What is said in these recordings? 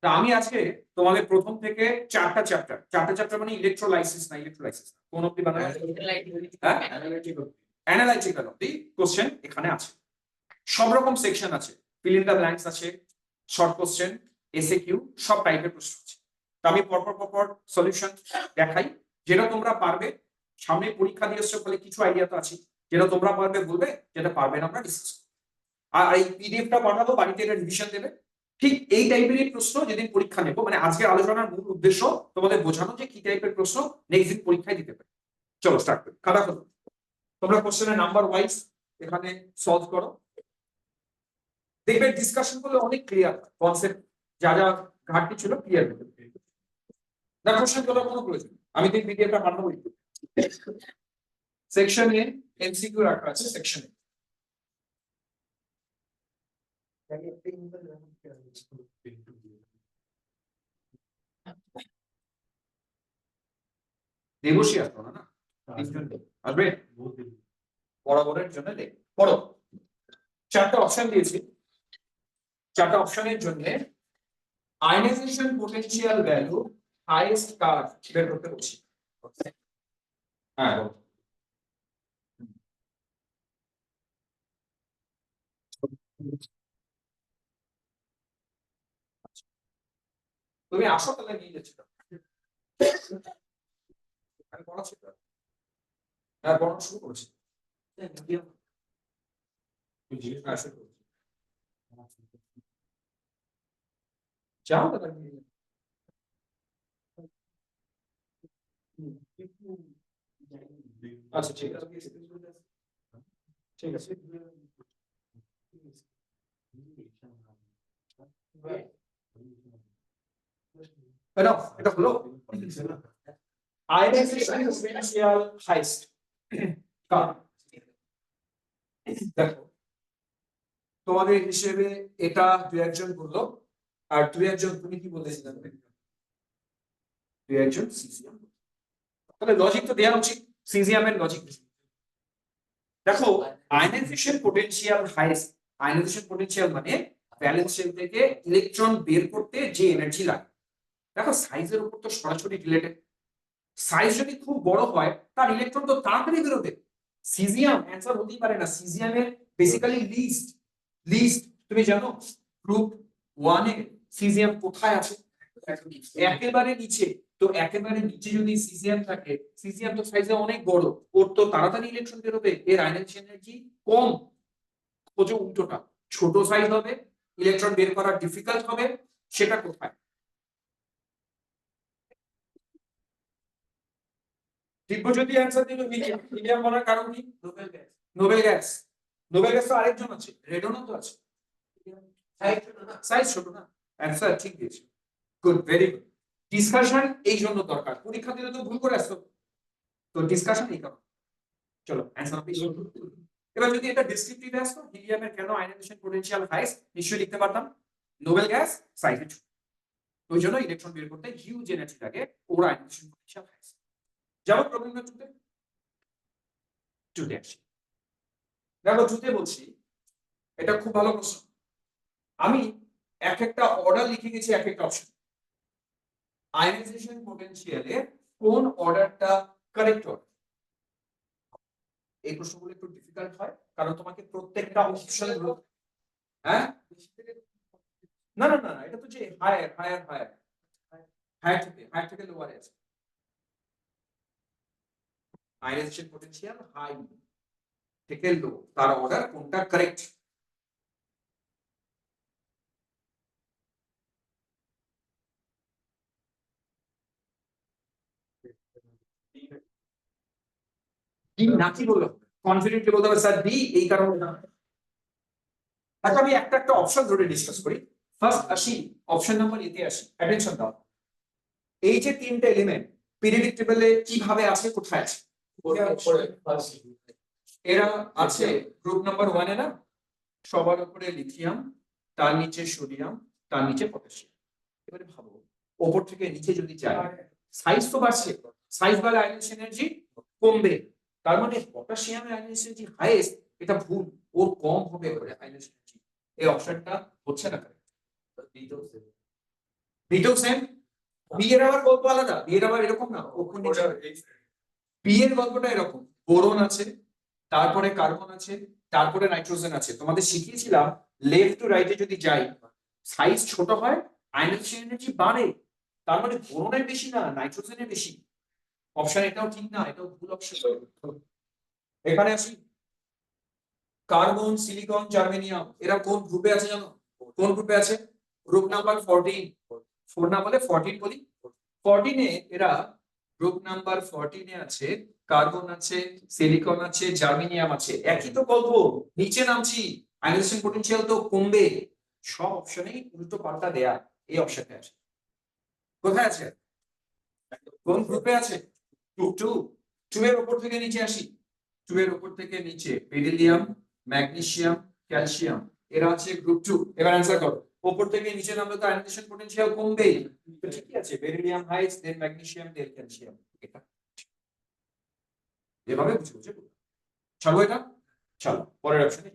তা আমি আজকে তোমাদের প্রথম থেকে চারটা চ্যাপ্টার মানে ইলেকট্রোলাইসিস না কোন অবধি বানানো অ্যানালাইটিক্যাল অবধি কোশ্চেন এখানে আছে। সব রকম সেকশন আছে, ফিল ইন দ্য ব্ল্যাঙ্কস আছে, শর্ট কোশ্চেন, এসএ কিউ, সব টাইপের প্রশ্ন আছে। তো আমি পরপর সলিউশন দেখাই, যেটা তোমরা পারবে। সামনে পরীক্ষা দিয়ে এসছো ফলে কিছু আইডিয়া তো আছে, যেটা তোমরা পারবে বলবে, যেটা পারবে না আমরা ডিসকাস করব। আর এই পিডিএফটা পাঠাবো, বাড়িতে এটা রিভিশন দেবে। ঠিক এই টাইপের প্রশ্ন যেদিন পরীক্ষা নেব, মানে আজকের আলোচনার মূল উদ্দেশ্য তোমাদের বোঝানো যে কি টাইপের প্রশ্ন নেক্সট দিন পরীক্ষায় দিতে পারে। চলো স্টার্ট করি। খাতা খোলো, তোমরা কোশ্চেনের নাম্বার ওয়াইজ এখানে সলভ করো। দেখবে ডিসকাশন করলে অনেক ক্লিয়ার কনসেপ্ট, যা যা ঘাটতি ছিল ক্লিয়ার হয়ে যাবে। না কোশ্চেন করার কোনো প্রয়োজন, আমি তো পিডিএফটা পাঠাবো। সেকশন এ এমসিকিউ রাখা আছে। সেকশন এ দেবশ্রী আসলো না, আসবে বরাবরের জন্য পড়ো। চারটা অপশন দিয়েছি, চারটা অপশনের জন্য আয়নাইজেশন পোটেনশিয়াল ভ্যালু হাইয়েস্ট কার বের করতে বলছি। হ্যাঁ তুমি আসো, তাহলে নিয়ে যাচ্ছি। আমি পড়াচ্ছি তো, হ্যাঁ পড়ানো শুরু করেছি। যাও তাহলে নিয়ে যাও। আচ্ছা ঠিক আছে, ঠিক আছে। এটা হলো আয়নাইজেশন পোটেনশিয়াল হাইয়েস্ট কার। দেখো তোমাদের হিসেবে এটা দুই একজন বললো, আর দুই একজন তুমি কি বলেছিলেন? দুই একজন সিজিএম। তাহলে লজিক তো দেওয়া উচিত, সিজিএম লজিক। দেখো ionisation potential highest, ionisation potential মানে ভ্যালেন্স শেল থেকে ইলেকট্রন বের করতে যে এনার্জি লাগে। দেখো সাইজের উপর তো সরাসরি রিলেটেড। সাইজ যদি খুব বড় হয় তার ইলেকট্রন তো তাড়াতাড়ি বেরোবে। সিজিএম অ্যান্সার হতেই পারে না। সিজিএম এর বেসিক্যালি লিস্ট তুমি জানো গ্রুপ 1 এ সিজিএম কোথায় আছে? একেবারে নিচে। তো একেবারে নিচে যদি সিজিএম থাকে, সিজিএম তো সাইজে অনেক বড়, ওর তো তাড়াতাড়ি ইলেকট্রন বেরোবে, এর আয়নাইজেশন এনার্জি কম। খোঁজো উল্টোটা, ছোট সাইজ হবে, ইলেকট্রন বের করা ডিফিকাল্ট হবে, সেটা কোথায়? দিব্যজ্যোতি অ্যান্সার দিল হিলিয়াম। হিলিয়াম বলার কারণ কি? Nobel gas. Nobel gas, Nobel gas তো আরেকজন আছে, রেডনও তো আছে। সাইজ ছোট না, অ্যান্সার ঠিক দিয়েছে। Good, very good. ডিসকাশন এই জন্য দরকার, পরীক্ষা দিলে তো ভুল করে আসতো, তো ডিসকাশন এই কারণে। চলো অ্যান্সার পেয়ে। এবার যদি এটা ডেসক্রিপটিভে আসতো হিলিয়ামের কেন আয়নাইজেশন পোটেনশিয়াল হাইয়েস্ট, নিশ্চয়ই লিখতে পারতাম নোবেল গ্যাস সাইজে ছোট, ওই জন্য ইলেকট্রন বের করতে হিউজ এনার্জি লাগে, ওর আয়নাইজেশন পোটেনশিয়াল হাইয়েস্ট। যাবো প্রবলেম টুতে, টুতে আসি। দেখো টুতে বলছি, এটা খুব ভালো প্রশ্ন। আমি এক একটা অর্ডার লিখে গেছি, এক একটা অপশন। আয়নাইজেশন পোটেনশিয়ালে কোন অর্ডারটা কারেক্ট অর্ডার? এই প্রশ্নগুলো একটু ডিফিকাল্ট হয়, কারণ তোমাকে প্রত্যেকটা অপশন, হ্যাঁ না না না না, এটা তো যে হায়ার হায়ার হায়ার হায়ার থেকে লোয়ারে আছে। আয়নাইজেশন পোটেনশিয়াল হাই থেকে লো, তার অর্ডার কোনটা কারেক্ট? ডি নাকি বললো, কনফিডেন্টলি বলতে হবে স্যার ডি, এই কারণে না। আচ্ছা আমি একটা একটা অপশন ধরে ডিসকাস করি। ফার্স্ট আসি অপশন নাম্বার এতে আসি, অ্যাটেনশন দাও। এই যে তিনটা এলিমেন্ট পিরিয়ডিক টেবিলে কিভাবে আছে, কোথায় আছে? এরা আছে গ্রুপ নাম্বার 1 এ না, সবার উপরে লিথিয়াম, তার নিচে সোডিয়াম, তার নিচে পটাশিয়াম। এবারে ভাবো উপর থেকে নিচে যদি যায়, সাইজ তো বাড়ছে, সাইজ বাড়লে আয়নাইজেশন এনার্জি কমবে। তার মানে পটাশিয়ামের আয়নাইজেশন এনার্জি হাইয়েস্ট, এটা ভুল, ওর কম হবে আয়নাইজেশন এনার্জি। এই অপশনটা হচ্ছে না। বিটাও সেম। বি এর আবার গল্প আলাদা, বি এর আবার এরকম না, বি এর গল্পটা এরকম, বোরন আছে, তারপরে কার্বন আছে, তারপরে নাইট্রোজেন আছে। তোমাদের শিখিয়েছিলাম লেফট টু রাইটে যদি যাই, সাইজ ছোট হয়, আয়নাইজেশন এনার্জি বাড়ে। তার মানে বোরনের বেশি না, নাইট্রোজেনের বেশি। অপশন এটাও ঠিক না, এটাও ভুল অপশন। এখানে আসি, কার্বন, সিলিকন, জার্মেনিয়াম এরা কোন গ্রুপে আছে জানো? কোন গ্রুপে আছে? Group number 14। 4 না বলে 14 বলি। 14 এ এরা, গ্রুপ নাম্বার 14 এ আছে, কার্বন আছে, সিলিকন আছে, জার্মেনিয়াম আছে। একই তো গল্প, নিচে নামছি, আয়নাইজেশন পটেনশিয়াল তো কমবে। সব অপশনেই উল্টো পাল্টা দেয়া, এই অপশনে আছে। কোথায় আছে? কোন গ্রুপে আছে? 2 2 2 এর উপর থেকে নিচে আসি। 2 এর উপর থেকে নিচে বেরিলিয়াম, ম্যাগনেসিয়াম, ক্যালসিয়াম এরা আছে গ্রুপ 2। এবার অ্যানসার করো, উপর থেকে নিচে নামলে তো আয়নাইজেশন পটেনশিয়াল কমবে, তো ঠিকই আছে, বেরিলিয়াম হাইস, দেন ম্যাগনেসিয়াম, দেন ক্যালসিয়াম। এটা এভাবে বুঝে বুঝে করো। চলো এটা, চলো পরের অপশনে।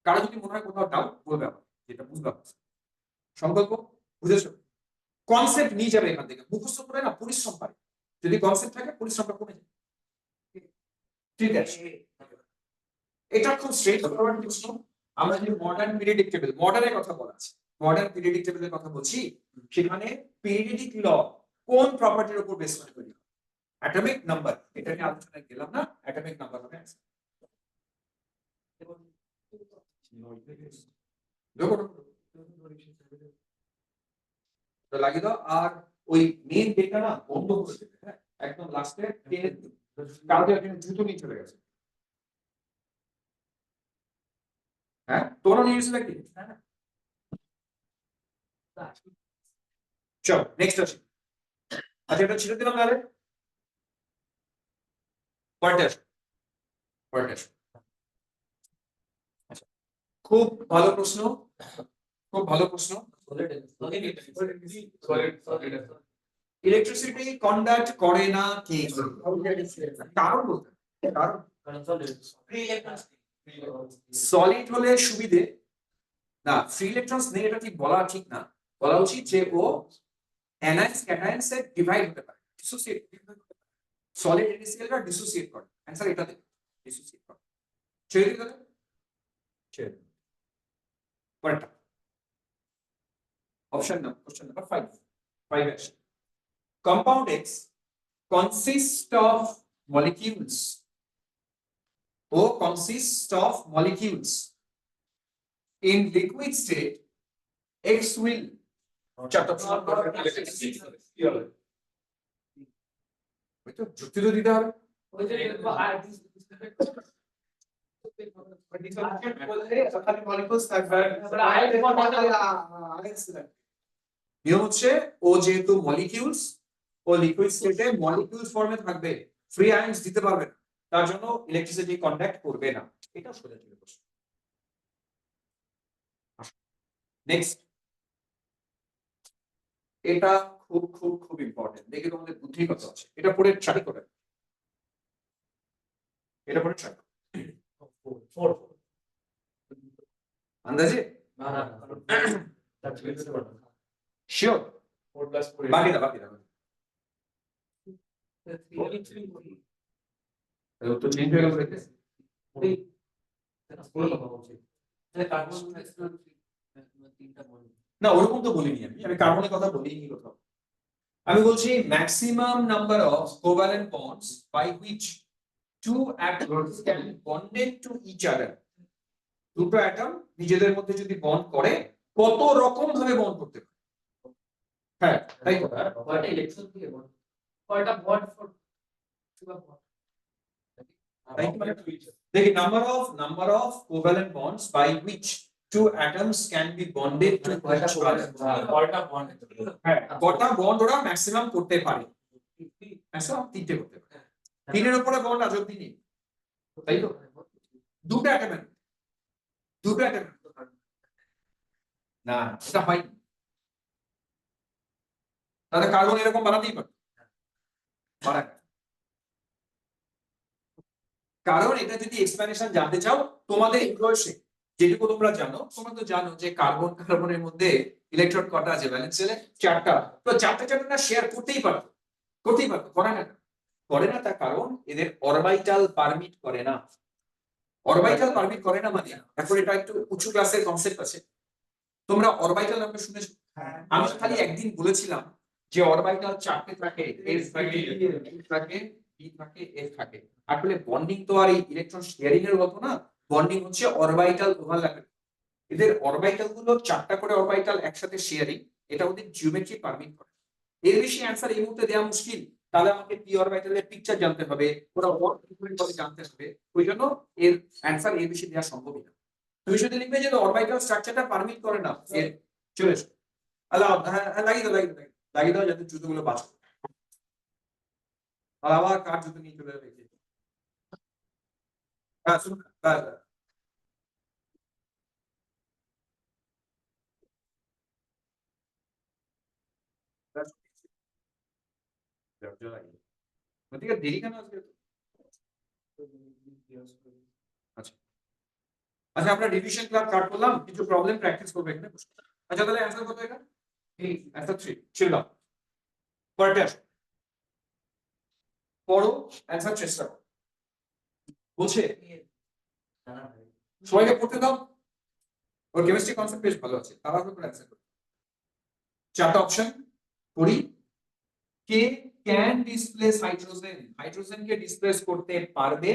কারো যদি মনে হয় কোথাও ডাউট বলবে আমার, যেটা বুঝলাম। সংকল্প বুঝেছো? কনসেপ্ট নিয়ে যাবে এখান থেকে, মুখস্থ করে না পরিশ্রম পারে। যদি কনসেপ্ট থাকে পরিশ্রমটা কমে যায়। ঠিক আছে, এটা খুব স্ট্রেট ফরওয়ার্ড প্রশ্ন। আমরা যদি মডার্ন পিরিয়ডিক টেবিল, মডার্নের কথা বলা আছে, মডার্ন পিরিয়ডিক টেবিলের কথা বলছি, সেখানে পিরিয়ডিক ল কোন প্রপার্টির উপর বেস করে তৈরি হয়? Atomic number. এটা নিয়ে আলোচনায় গেলাম না, অ্যাটমিক নাম্বার হবে आंसर। তো লাগিয়ে দাও, আর ওই মেইন ডেটা না বন্ধ করে দেবে, হ্যাঁ একদম লাস্টে টেনে দিও। কালকে একজন জুতো নিয়ে চলে গেছে, হ্যাঁ তোমরা নিয়ে গেছিলে কি? চল নেক্সট আসি। আচ্ছা এটা ছেড়ে দিলাম তাহলে, পয়েন্টে আসো, পয়েন্টে আসো। আচ্ছা, খুব ভালো প্রশ্ন, খুব ভালো প্রশ্ন। ইলেকট্রিসিটি কন্ডাক্ট করে না কে? কারণ বলতে, কারণ সলিড হলে সুবিধে না, ফ্রি ইলেকট্রনস নেই এটা ঠিক বলা ঠিক না, বলা উচিত যে ও অ্যানায়ন্স ক্যাটায়ন্স এ ডিভাইড হতে পারে, ডিসোসিয়েট। সলিড এনএসিএলটা ডিসোসিয়েট করে, आंसर এটা দেবে, ডিসোসিয়েট করে। ছেড়ে দিতে হবে, ছেড়ে দিতে। পরেরটা, অপশন নাম্বার, কোশ্চেন নাম্বার 5। 5 আছে, compound X consists of molecules, O consists of molecules in liquid state, X will যুক্তি তো দিতে হবে। নিয়ম হচ্ছে ও যেহেতু মলিকিউলস, ও লিকুইড স্টেটে মলিকিউলস ফর্মে থাকবে, ফ্রি আয়নস দিতে পারবে না, তার জন্য ইলেকট্রিসিটি কন্ডাক্ট করবে না। এটা সোজা ছিল প্রশ্ন। নেক্সট, এটা খুব খুব খুব ইম্পর্টেন্ট, দেখে তোমাদের বুদ্ধি কত আছে, এটা পড়ে ট্রাই করে, এটা পড়ে ট্রাই আন্দাজে শিওর। বাকি দা তো চেঞ্জ হয়ে গেল দেখে। না ওরকম তো বলিনি আমি, আমি কার্বনের কথা বলিনি কোথাও। আমি বলছি maximum number of covalent bonds by which two atoms can bonded to each other. দুটো অ্যাটম নিজেদের মধ্যে যদি বন্ড করে, কত রকম ভাবে বন্ড করতে পারে। হ্যাঁ তাই তো, কয়টা ইলেকট্রন দিয়ে বন্ড, কয়টা বন্ড ফর তাই তো, দেখি number of covalent bonds by which two atoms can be bonded to each other. কয়টা বন্ড, হ্যাঁ কটা বন্ড ওরা ম্যাক্সিমাম করতে পারে, ম্যাক্সিমাম 3টে করতে পারে। 3 এর উপরে বন্ড আজ অব্দি নেই, তাই তো। দুটো অ্যাটমের, দুটো অ্যাটম না, এটা হয় তাহলে কার্বন এরকম বানাতেই পারে, বানায় না। কারণ এটা যদি এক্সপ্লানেশন জানতে চাও তোমাদের এই বয়সে, যেটুকু তোমরা জানো, তোমরা তো জানো যে কার্বন কার্বনের মধ্যে ইলেকট্রন কটা আছে ভ্যালেন্স শেলে? চারটা। তো চারটা না শেয়ার করতেই পারতো, করে না তার কারণ এদের অরবিটাল পারমিট করে না। অরবিটাল পারমিট করে না মানে এখন এটা একটু উঁচু ক্লাসের কনসেপ্ট আছে। তোমরা অরবিটাল নামটা শুনেছো? আমি খালি একদিন বলেছিলাম যে অরবিটাল চারটে থাকে, এস থাকে, পি থাকে, পি থাকে, এফ থাকে। আসলে বন্ডিং তো আর এই ইলেকট্রন শেয়ারিং এর মতো না, বন্ডিং হচ্ছে অরবিটাল ওভারল্যাপ। এদের অরবিটাল গুলো চারটা করে অরবিটাল একসাথে শেয়ারিং, এটা ওদের জিওমেট্রি পারমিট করে। এর বেশি অ্যান্সার এই মুহূর্তে দেওয়া মুশকিল, তাহলে আমাকে পি অরবিটালের পিকচার জানতে হবে, ওরা ওয়ার্ক করে জানতে হবে, ওই জন্য এর অ্যান্সার এর বেশি দেওয়া সম্ভব না। তুমি শুধু লিখবে যে অরবিটাল স্ট্রাকচারটা পারমিট করে না, এর চলে এসো। আল্লাহ, হ্যাঁ হ্যাঁ, লাগিয়ে দাও যাতে জুতোগুলো বাঁচো। আর আবার কার জুতো নিয়ে চলে যাবে। হ্যাঁ শুনুন, ওদিকে দেরি কেন আজকে? আচ্ছা আচ্ছা, আমরা রিভিশন ক্লাস স্টার্ট করলাম, কিছু প্রবলেম প্র্যাকটিস করবে এখানে বসে। আচ্ছা তাহলে অ্যানসার কত এটা? অ্যানসার 3 ছিল। পরেরটা আসো, পড়ো, অ্যানসার চেষ্টা করো। বলছে সবাইকে পড়তে দাও, ওর কেমিস্ট্রি কনসেপ্ট বেশ ভালো আছে, তারা করে অ্যানসার করো। চারটা অপশন পড়ি। কে ক্যান ডিসপ্লেস হাইড্রোজেন, হাইড্রোজেনকে ডিসপ্লেস করতে পারবে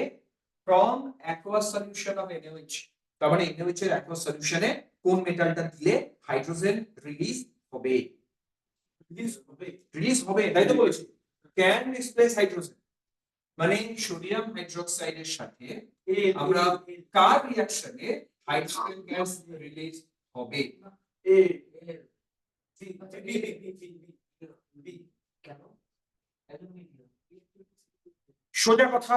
from aqueous solution of NaOH। তার মানে NaOH এর অ্যাকুয়াস সলিউশনে কোন মেটালটা দিলে হাইড্রোজেন রিলিজ হবে? রিলিজ হবে, তাই তো বলেছি। ক্যান ডিসপ্লেস হাইড্রোজেন মানে সোডিয়াম হাইড্রোক্সাইডের সাথে আমরা কার রিঅ্যাকশনে হাইড্রোজেন গ্যাস রিলিজ হবে? এ সোজা কথা,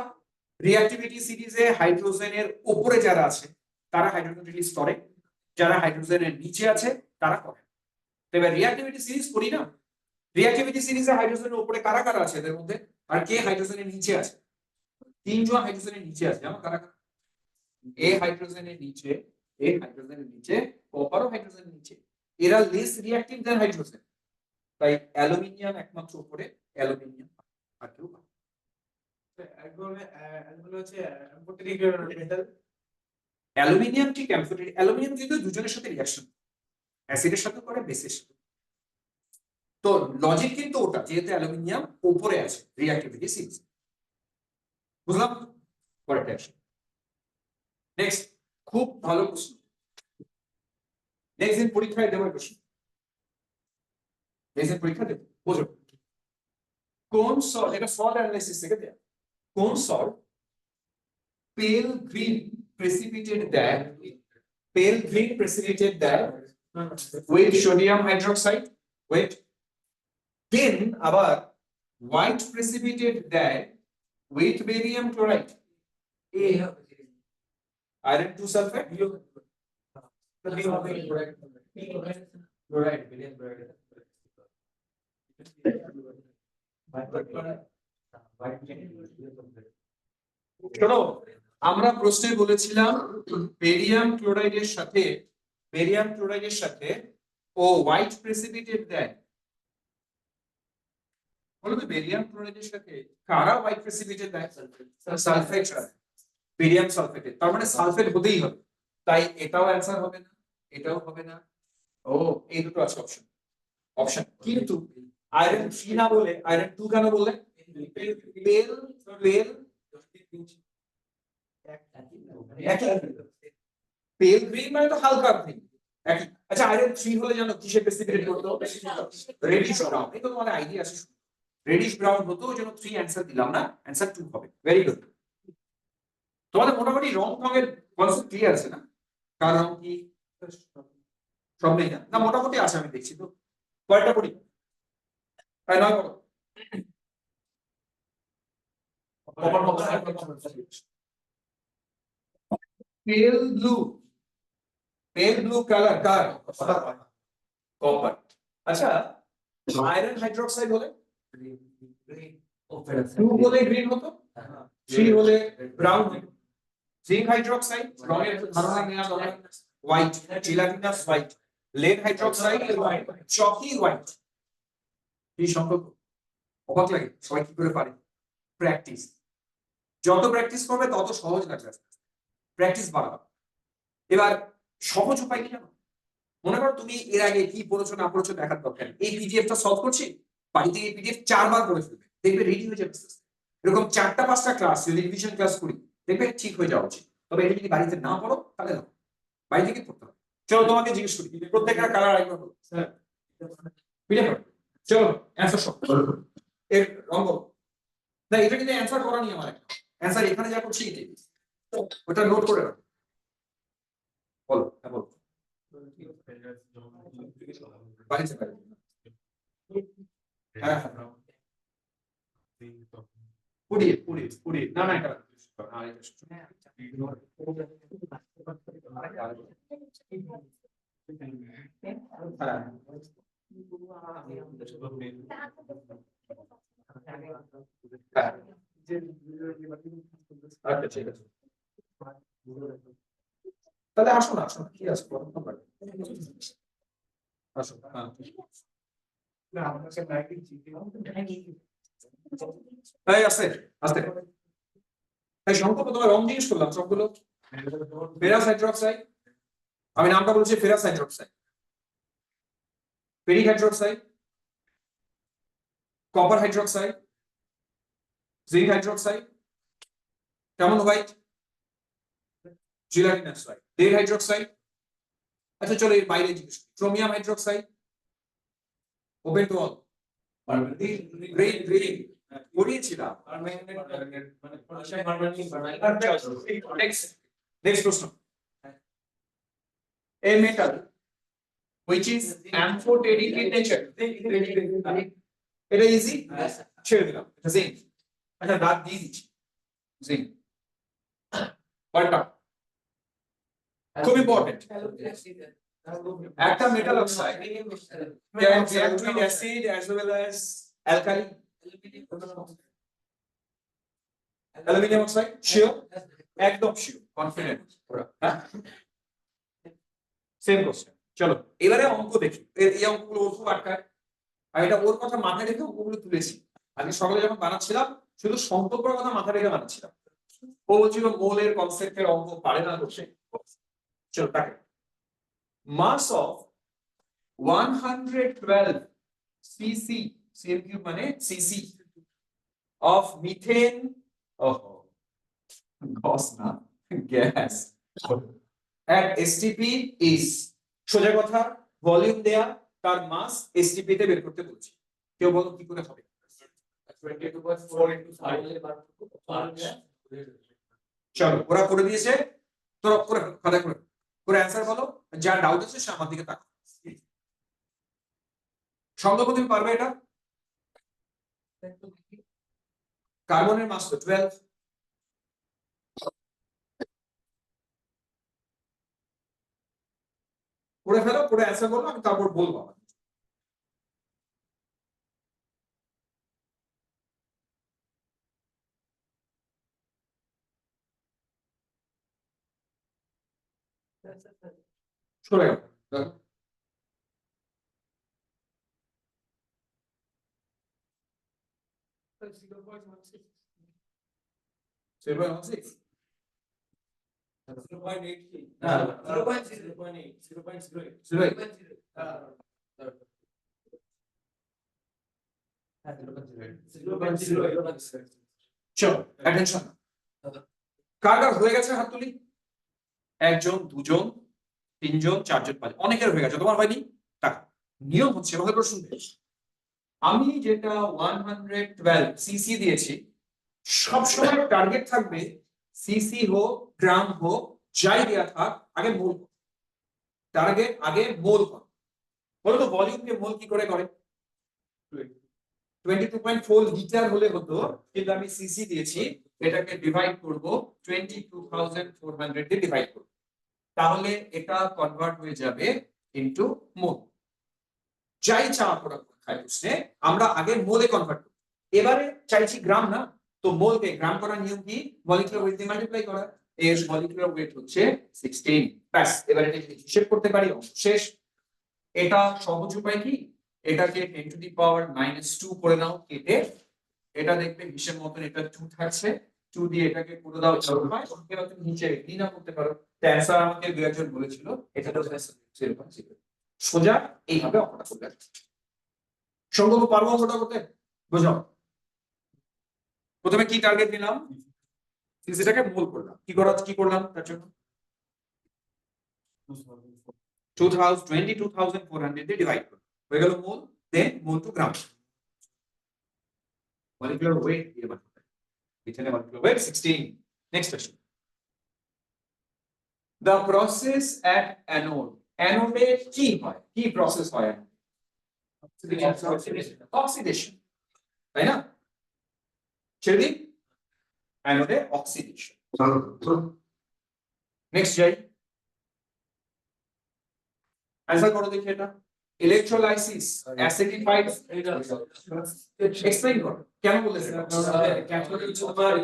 রিঅ্যাক্টিভিটি সিরিজে হাইড্রোজেনের উপরে যারা আছে তারা হাইড্রোজেন রিলিজ করে, যারা হাইড্রোজেনের নিচে আছে তারা করে। তবে রিঅ্যাক্টিভিটি সিরিজ করি না, রিঅ্যাক্টিভিটি সিরিজে হাইড্রোজেনের উপরে কারা কারা আছে এদের মধ্যে, আর কে হাইড্রোজেনের নিচে আছে? তিনজন হাইড্রোজেনের নিচে আছে, জানো কারা কারা? এ হাইড্রোজেনের নিচে, এ হাইড্রোজেনের নিচে, কপারও হাইড্রোজেনের নিচে। এরা লেস রিঅ্যাক্টিভ দেন হাইড্রোজেন, তাই অ্যালুমিনিয়াম একমাত্র উপরে, অ্যালুমিনিয়াম আর কেউ না। অ্যালুমিনিয়াম ঠিক অ্যামফোটেরিক, অ্যালুমিনিয়াম কিন্তু দুজনের সাথে রিঅ্যাকশন, অ্যাসিডের সাথে করে, বেসের সাথে। তো লজিক কিন্তু ওটা, যেহেতু অ্যালুমিনিয়াম উপরে আছে রিঅ্যাক্টিভিটি সিরিজ। বুঝলাম? পরেরটা আসি। নেক্সট, খুব ভালো প্রশ্ন, নেক্সট দিন পরীক্ষায় দেবো প্রশ্ন, নেক্সট দিন পরীক্ষা দেবো, বোঝো। কোন সল্ট, এটা সল্ট অ্যানালাইসিস থেকে দেয়া, কোন সল্ট পেল গ্রিন প্রেসিপিটেট দেয়, পেল গ্রিন প্রেসিপিটেট দেয় উইথ সোডিয়াম হাইড্রোক্সাইড, উইথ দেন আবার হোয়াইট প্রেসিপিটেট দেয় with barium chloride, iron 2 sulphate. শোনো, আমরা প্রশ্নে বলেছিলাম বেরিয়াম ক্লোরাইডের সাথে, বেরিয়াম ক্লোরাইডের সাথে ও হোয়াইট প্রেসিপিটেট দেয়। বলো তো বেরিয়াম ক্লোরাইডের সাথে কারা হোয়াইট প্রেসিপিটেট দেয়? সালফেট, বেরিয়াম সালফেট, তার মানে সালফেট হতেই হবে, তাই এটাও অ্যানসার হবে না, এটাও হবে না। ও, এই দুটো আছে অপশন, অপশন। কিন্তু আয়রন 3 না বলে আয়রন 2 কেন বললে? পেল পেল পেল গ্রিন মানে তো হালকা গ্রিন একই। আচ্ছা আয়রন 3 হলে জানো কিসে প্রেসিপিটেট করতে হবে? রেডিশ ব্রাউন, এই তো তোমাদের আইডিয়া আছে, রেডিশ ব্রাউন হতো, ওই জন্য 3 অ্যানসার দিলাম না, অ্যানসার 2 হবে। Very good. তোমাদের মোটামুটি রং ঢঙের কনসেপ্ট ক্লিয়ার আছে না? কার রং কি সব নেই না, না মোটামুটি আছে আমি দেখছি তো। কয়টা পড়ি? তাই নয় বলো। পেল ব্লু, পেল ব্লু কালার কার? কপার। আচ্ছা আয়রন হাইড্রোক্সাইড হলে 2 হলে গ্রিন হতো, 3 হলে ব্রাউন হতো। জিঙ্ক হাইড্রোক্সাইড রঙের ধারণা নেওয়া দরকার white gelatinous white lead hydroxide chalky white এই সম্পর্ক অবাক লাগে সবাই কি করে পারে প্র্যাকটিস যত প্র্যাকটিস করবে তত সহজ লাগবে প্র্যাকটিস বাড়াবে এবার সহজ উপায় কি জানো মনে করো তুমি এর আগে কি পড়েছো না পড়েছো দেখার দরকার নেই। এই পিডিএফটা সলভ করছি বাড়িতে এই পিডিএফ 4 বার করে ফেলবে দেখবে রেডি হয়ে যাবে এরকম 4টা 5টা ক্লাস যদি রিভিশন ক্লাস করি দেখবে ঠিক হয়ে যাওয়া উচিত তবে এটা যদি বাড়িতে না পড়ো তাহলে না বাড়ি থেকে পড়তে হবে চলো তোমাকে জিজ্ঞেস করি প্রত্যেকটা কালার আইকন স্যার পিডিএফ চলো অ্যানসার সব এর রঙ না এটা কিন্তু অ্যানসার করা নিয়ে আমার একটা অ্যানসার এখানে যা করছি এটাই ওটা নোট করে রাখো বলো হ্যাঁ বলো বাড়িতে বাড়ি হ্যাঁ পুড়ি না না এটা আচ্ছা ঠিক আছে তাহলে আসো না আসো কি আছে আসো হ্যাঁ এই আছে আস্তে তাই সংক্ষেপে তোমার রং জিজ্ঞেস করলাম সবগুলো ফেরাস হাইড্রোক্সাইড আমি নামটা বলছি ferrous hydroxide ferric hydroxide copper hydroxide zinc hydroxide কেমন white gelatinous white lead hydroxide আচ্ছা চলো এর বাইরে জিজ্ঞেস chromium hydroxide open to all green green পড়িয়েছিলাম নেক্সট প্রশ্ন a metal which is amphoteric in nature এটা ইজি ছেড়ে দিলাম এটা জিঙ্ক আচ্ছা দাঁত দিয়ে দিচ্ছি জিঙ্ক পয়েন্টটা খুব ইম্পর্টেন্ট একটা metal oxide can react with acid as well as alkali aluminium oxide sure একদম শিওর কনফিডেন্ট হ্যাঁ সেম কোশ্চেন চলো এবারে অঙ্ক দেখি এই অঙ্কগুলো ওর খুব আটকায় আর এটা ওর কথা মাথায় রেখে অঙ্কগুলো তুলেছি আজকে সকালে যখন বানাচ্ছিলাম শুধু সম্পর্কের কথা মাথায় রেখে বানাচ্ছিলাম ও বলছিল মোলের কনসেপ্টের অঙ্ক পারে না করছে চলো তাকে মাস অফ 112 cc cm³ মানে cc of methane gas at STP is সোজা কথা ভলিউম দেয়া তার মাস STP তে বের করতে বলছি কেউ বলো কি করে হবে 22/4 into 5 চলো ওরা করে দিয়েছে তোরা করে খাতা করে অ্যানসার বলো যার ডাউট আছে সে আমার দিকে তাকাও সংখ্যা তুমি পারবে এটা কার্বনের মাস তো 12 করে ফেলো করে অ্যানসার বলো আমি তারপর বলবো সরে গেল দেখো 0.16 0.16 0.83 চলো অ্যাটেনশন কার কার হয়ে গেছে হাত তুলি একজন দুজন তিনজন চারজন পাঁচ অনেকের হয়ে গেছে তোমার হয়নি টাকা নিয়ম হচ্ছে ভালো করে শুনবে আমি যেটা 112 সিসি দিয়েছি সবসময় টার্গেট থাকবে সিসি হোক গ্রাম হোক যাই দেয়া থাক আগে মোল টার্গেট আগে মোল কর বলো তো ভলিউমকে মোল কি করে 22.4 লিটার হলে হতো কিন্তু আমি সিসি দিয়েছি এটাকে ডিভাইড করব 22,400 দিয়ে ডিভাইড করব তাহলে এটা কনভার্ট হয়ে যাবে ইনটু মোল যাই চাওয়া পড়া প্রশ্নে আমরা আগে মোলে কনভার্ট করি এবারে চাইছি গ্রাম না তো মোলকে গ্রাম করার নিয়ম কি মলিকুলার ওয়েট দিয়ে মাল্টিপ্লাই করা এর মলিকুলার ওয়েট হচ্ছে 16। ব্যাস, এবার এটা যদি হিসেব করতে পারি অঙ্ক শেষ। এটা সহজ উপায় কি, এটাকে 10 টু দি পাওয়ার -2 করে নাও কেটে, এটা দেখবে হিসেব মতন এটা 2 থাকছে, 2 দিয়ে এটাকে করে দাও 0.5, ওকে তুমি নিচে কি না করতে পারো। তো অ্যানসার আমাকে দুই একজন বলেছিল এটা তো 0.0। সোজা এইভাবে অঙ্কটা করবে। সম্ভব পারবো অঙ্কটা করতে? বুঝাও। প্রথমে কি টার্গেট নিলাম, সেটাকে মোল করলাম, কি করলাম তার জন্য 22,400 দিয়ে ডিভাইড করলাম, হয়ে গেল মোল, দেন মোল টু গ্রাম। molecular weight দিয়ে বার করতে, এখানে molecular weight 16। Next question, the process at anode, anode কি হয়, কি প্রসেস হয় অক্সিডেশন, তাই না? ছেড়ে দিই, অ্যানোডে অক্সিডেশন। নেক্সট যাই, অ্যান্সার করো দেখি এটা। ইলেকট্রোলাইসিস অ্যাসিডিফাইড, এক্সপ্লেইন করো কেন বলেছেন। ক্যাথোডে তোমার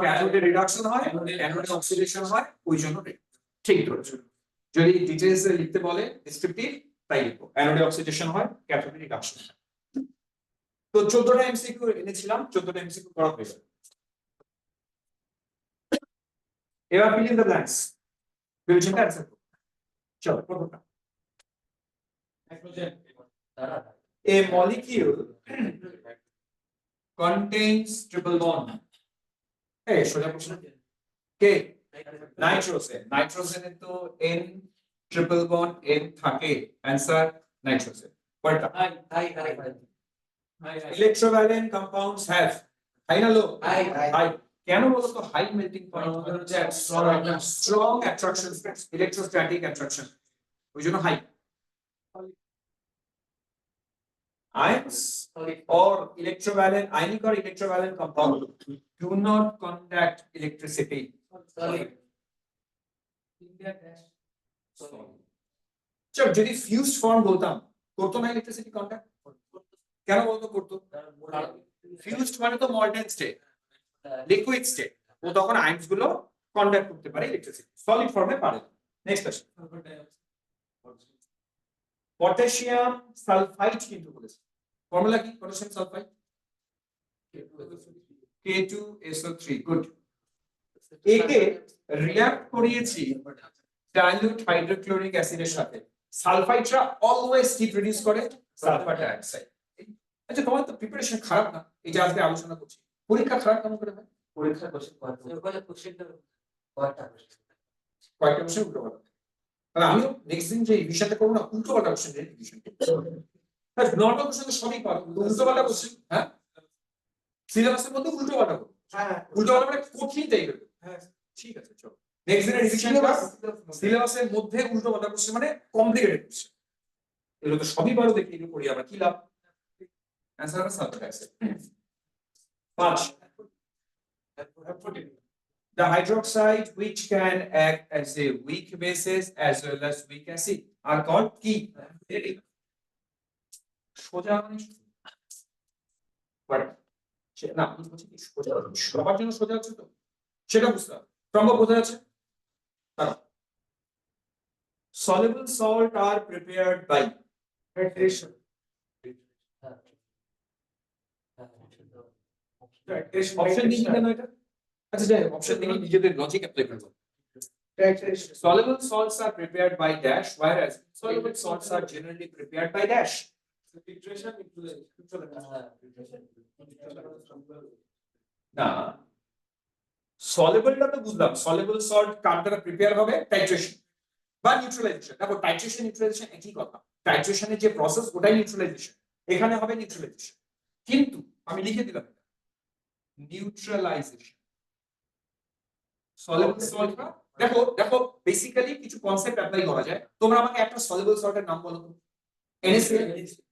ক্যাথোডে রিডাকশন হয়, অ্যানোডে অক্সিডেশন হয়, ওই জন্য ঠিক ধরেছো। যদি ডিটেইলস এ লিখতে বলে ডেসক্রিপটিভ, তাই লিখো, অ্যানোডে অক্সিডেশন হয়, ক্যাথোডে রিডাকশন হয়। তো 14টা এমসিকিউ এনেছিলাম, 14টা এমসিকিউ করা হয়ে গেল। এবার ফিল ইন দ্য ব্ল্যাঙ্কস, বিবেচনা অ্যান্সার করো। চলো প্রথমটা, a molecule contains triple bond, এই সোজা প্রশ্ন, কে? নাইট্রোজেন, নাইট্রোজেনে তো n ট্রিপল বন্ড n থাকে, অ্যানসার নাইট্রোজেন। কয়টা? ইলেকট্রোভ্যালেন্ট কম্পাউন্ডস হ্যাভ হাই না লো? হাই। কেন বলো তো high melting point, strong attraction, electrostatic attraction, ওই জন্য high. Ions or electrovalent, ionic or electrovalent compound do not conduct electricity. চল যদি ফিউজড ফর্ম বলতাম, করতো না ইলেকট্রিসিটি কন্ডাক্ট? কেন বলতো করতো? ফিউজড মানে তো মল্টেন স্টেট, লিকুইড স্টেট, ও তখন আয়নস গুলো কন্ডাক্ট করতে পারে ইলেকট্রিসিটি, সলিড ফর্মে পারে। নেক্সট কোশ্চেন, পটাশিয়াম সালফাইড কিন্তু বলেছে, ফর্মুলা কি পটাশিয়াম সালফাইড? K2SO3, good. একে রিঅ্যাক্ট করিয়েছি ডাইলিউট হাইড্রোক্লোরিক অ্যাসিডের সাথে, সালফাইডরা অলওয়েজ কি প্রোডিউস করে? Sulphur dioxide. আচ্ছা তোমার তো প্রিপারেশন খারাপ না, এই যে আজকে আলোচনা করছি, পরীক্ষা খারাপ কেমন করে হয়? পরীক্ষার কোশ্চেন কয়টা কোশ্চেন উল্টো পাল্টা, তাহলে আমিও নেক্সট দিন যে রিভিশনটা করবো না, উল্টো পাল্টা কোশ্চেন দিয়ে রিভিশন করব। নর্মাল কোশ্চেন তো সবই পারো, উল্টো পাল্টা কোশ্চেন, হ্যাঁ সিলেবাসের মধ্যে উল্টো পাল্টা করো, হ্যাঁ উল্টো পাল্টা মানে কঠিন টাইপের, হ্যাঁ ঠিক আছে চলো। নেক্সট দিনের রিভিশনটা সিলেবাসের মধ্যে উল্টো পাল্টা কোশ্চেন মানে কমপ্লিকেটেড কোশ্চেন, এগুলো তো সবই পারো, দেখি এগুলো পড়ি আমরা কি লাভ। অ্যানসার হবে sulphur dioxide. 5, the hydroxide which can act as a weak basis as well as weak acid are called কি? সোজা মানে না, আমি বলছি কি সোজা, সবার জন্য সোজা আছে তো, সেটা বুঝতে হবে। সম্ভব বোঝা যাচ্ছে? soluble salt are prepared by titration. Option দিই কেন এটা? আচ্ছা যাই, অপশন দিই নিজেদের লজিক অ্যাপ্লাই করব। Soluble salts are prepared by dash, whereas insoluble salts are generally prepared by dash. না, সলিবলটা তো বুঝলাম, সলিবল সল্ট কার দ্বারা প্রিপেয়ার হবে? টাইট্রেশন বা নিউট্রালাইজেশন। দেখো টাইট্রেশন নিউট্রালাইজেশন একই কথা, টাইট্রেশনের যে প্রসেস ওটাই নিউট্রালাইজেশন, এখানে হবে নিউট্রালাইজেশন, কিন্তু আমি লিখে দিলাম নিউট্রালাইজেশন সলিবল সল্ট। দেখো দেখো বেসিক্যালি কিছু কনসেপ্ট অ্যাপ্লাই করা যায়। তোমরা আমাকে একটা সলিবল সল্টের নাম বলো তো। NaCl,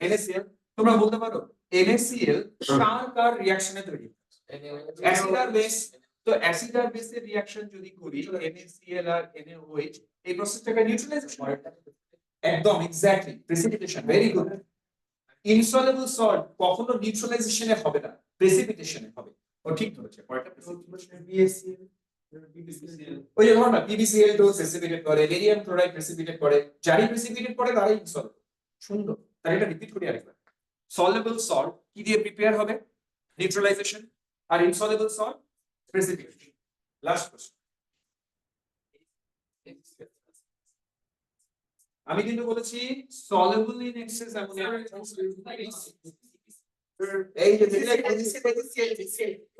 NaCl তোমরা বলতে পারো NaCl কার কার রিঅ্যাকশনে তৈরি? অ্যাসিড আর বেস। তো অ্যাসিড আর বেসের রিঅ্যাকশন যদি করি NaCl আর NaOH, এই প্রসেসটাকে নিউট্রালাইজেশন, একদম exactly precipitation, very good. Insoluble salt কখনো নিউট্রালাইজেশনে হবে না, প্রেসিপিটেশনে হবে। ও ঠিক ধরেছে, পরেরটা প্রেসিপিটেশন। BaCl ওই যে ধরো না PbCl2 প্রেসিপিটেট করে, রেডিয়াম ক্লোরাইড প্রেসিপিটেট করে, যারই প্রেসিপিটেট করে তারাই ইনসলভেবল। সুন্দর, তাহলে এটা রিপিট করি আরেকবার। সলিউবল সল্ট কি দিয়ে প্রিপেয়ার হবে? নিউট্রালাইজেশন। আর insoluble salt precipitation. Last question, আমি কিন্তু বলেছি সলিউবল ইন এক্সেস অ্যামোনিয়া। এই যে দেখলে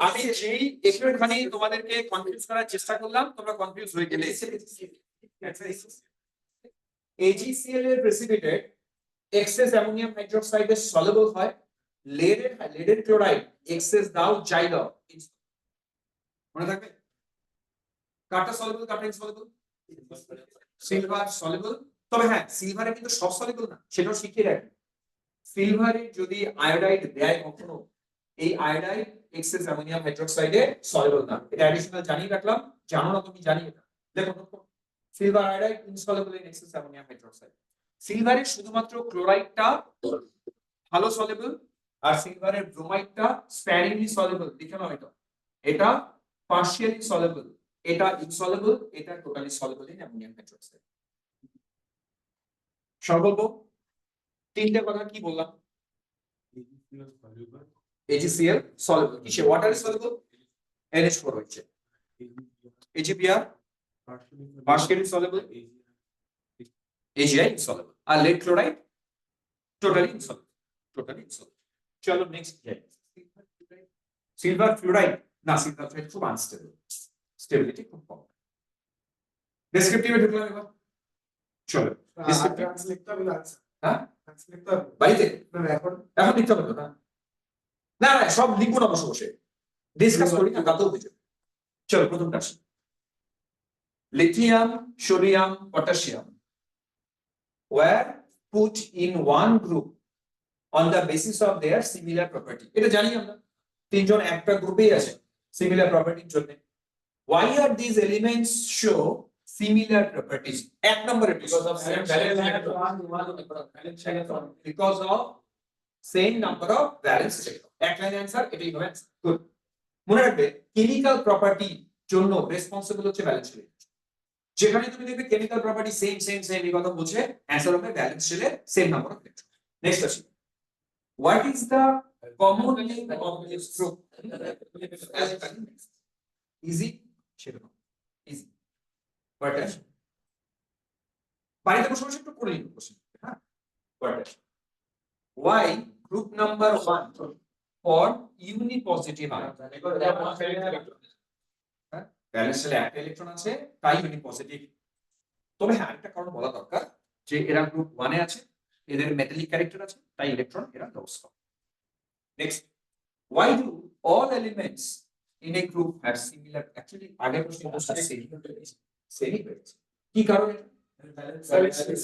আমি যেই একটুখানি তোমাদেরকে কনফিউজ করার চেষ্টা করলাম, তোমরা কনফিউজ হয়ে গেলে। AgCl এর প্রেসিপিটেট এক্সেস অ্যামোনিয়াম হাইড্রোক্সাইডে সলিউবল হয়, লেডের ক্লোরাইড এক্সেস দাও যাই দাও মনে থাকবে। কাটা সলিউবল, কাটা ইনসলিউবল। সিলভার সলিউবল, তবে হ্যাঁ সিলভারে কিন্তু সব সলিউবল না, সেটাও শিখিয়ে রাখবে। সিলভারে যদি আয়োডাইড দেয় কখনো, এই আয়োডাইড এক্সেস অ্যামোনিয়াম হাইড্রোক্সাইডে সলিউবল না, এটা অ্যাডিশনাল জানিয়ে রাখলাম। জানো না তুমি, জানিয়ে এটা দেখো। Silver iodide insoluble in excess ammonium hydroxide. সিলভারের শুধুমাত্র ক্লোরাইডটা ভালো সলিউবল, আর সিলভারের ব্রোমাইডটা স্প্যারিংলি সলিউবল। লিখে নাও এটা, এটা পার্শিয়ালি সলিউবল, এটা ইনসলিউবল, এটা totally soluble in ammonium hydroxide. সংকল্প তিনটে কথা কি বললাম? AgCl soluble কিসে? ওয়াটারে soluble, NH4 হচ্ছে। AgBr partially soluble, AgI insoluble, আর lead chloride totally insoluble, totally insoluble। চলো নেক্সট যাই। সিলভার ফ্লুরাইড না, সিলভার ফ্লুরাইড খুব আনস্টেবল, স্টেবিলিটি খুব কম। ডেসক্রিপটিভে ঢুকলাম এবার। চলো হ্যাঁ বাড়িতে এখন লিখতে হবে না, না না সব লিখবো না, বসে বসে ডিসকাস করি না, তাতেও বুঝে। চলো প্রথমটা আসি। Lithium, sodium, potassium were put in one group on the basis of their similar property। এটা জানি আমরা, তিনজন একটা গ্রুপেই আছে সিমিলার প্রপার্টির জন্য। Why are these elements show similar properties? এক নম্বরে because of same number of valence electron। এক লাইন অ্যানসার, এটাই হবে অ্যানসার। গুড, মনে রাখবে কেমিক্যাল প্রপার্টি জন্য রেসপন্সিবল হচ্ছে ভ্যালেন্স শেল। যেখানে তুমি দেখবে chemical property same same same এই কথা বলছে, অ্যানসার হবে ভ্যালেন্স শেলে same number of electron. Next আসি, what is the common name of this group? Easy, সেটা ইজি। হোয়াট ইজ, বাড়িতে বসে বসে একটু করে নিন কোশ্চেন। হ্যাঁ, what is, why group number 1 for unipositive ion? Balance শেলে একটা ইলেকট্রন আছে তাই ইউনিপজিটিভ। তবে হ্যাঁ একটা কারণ বলা দরকার, যে এরা গ্রুপ 1 এ আছে, এদের মেটালিক ক্যারেক্টার আছে, তাই ইলেকট্রন এরা লস করে। Next, why do all elements in a group have similar? Actually আগের প্রশ্ন বলছে সেমি হয়েছে, কি কারণে?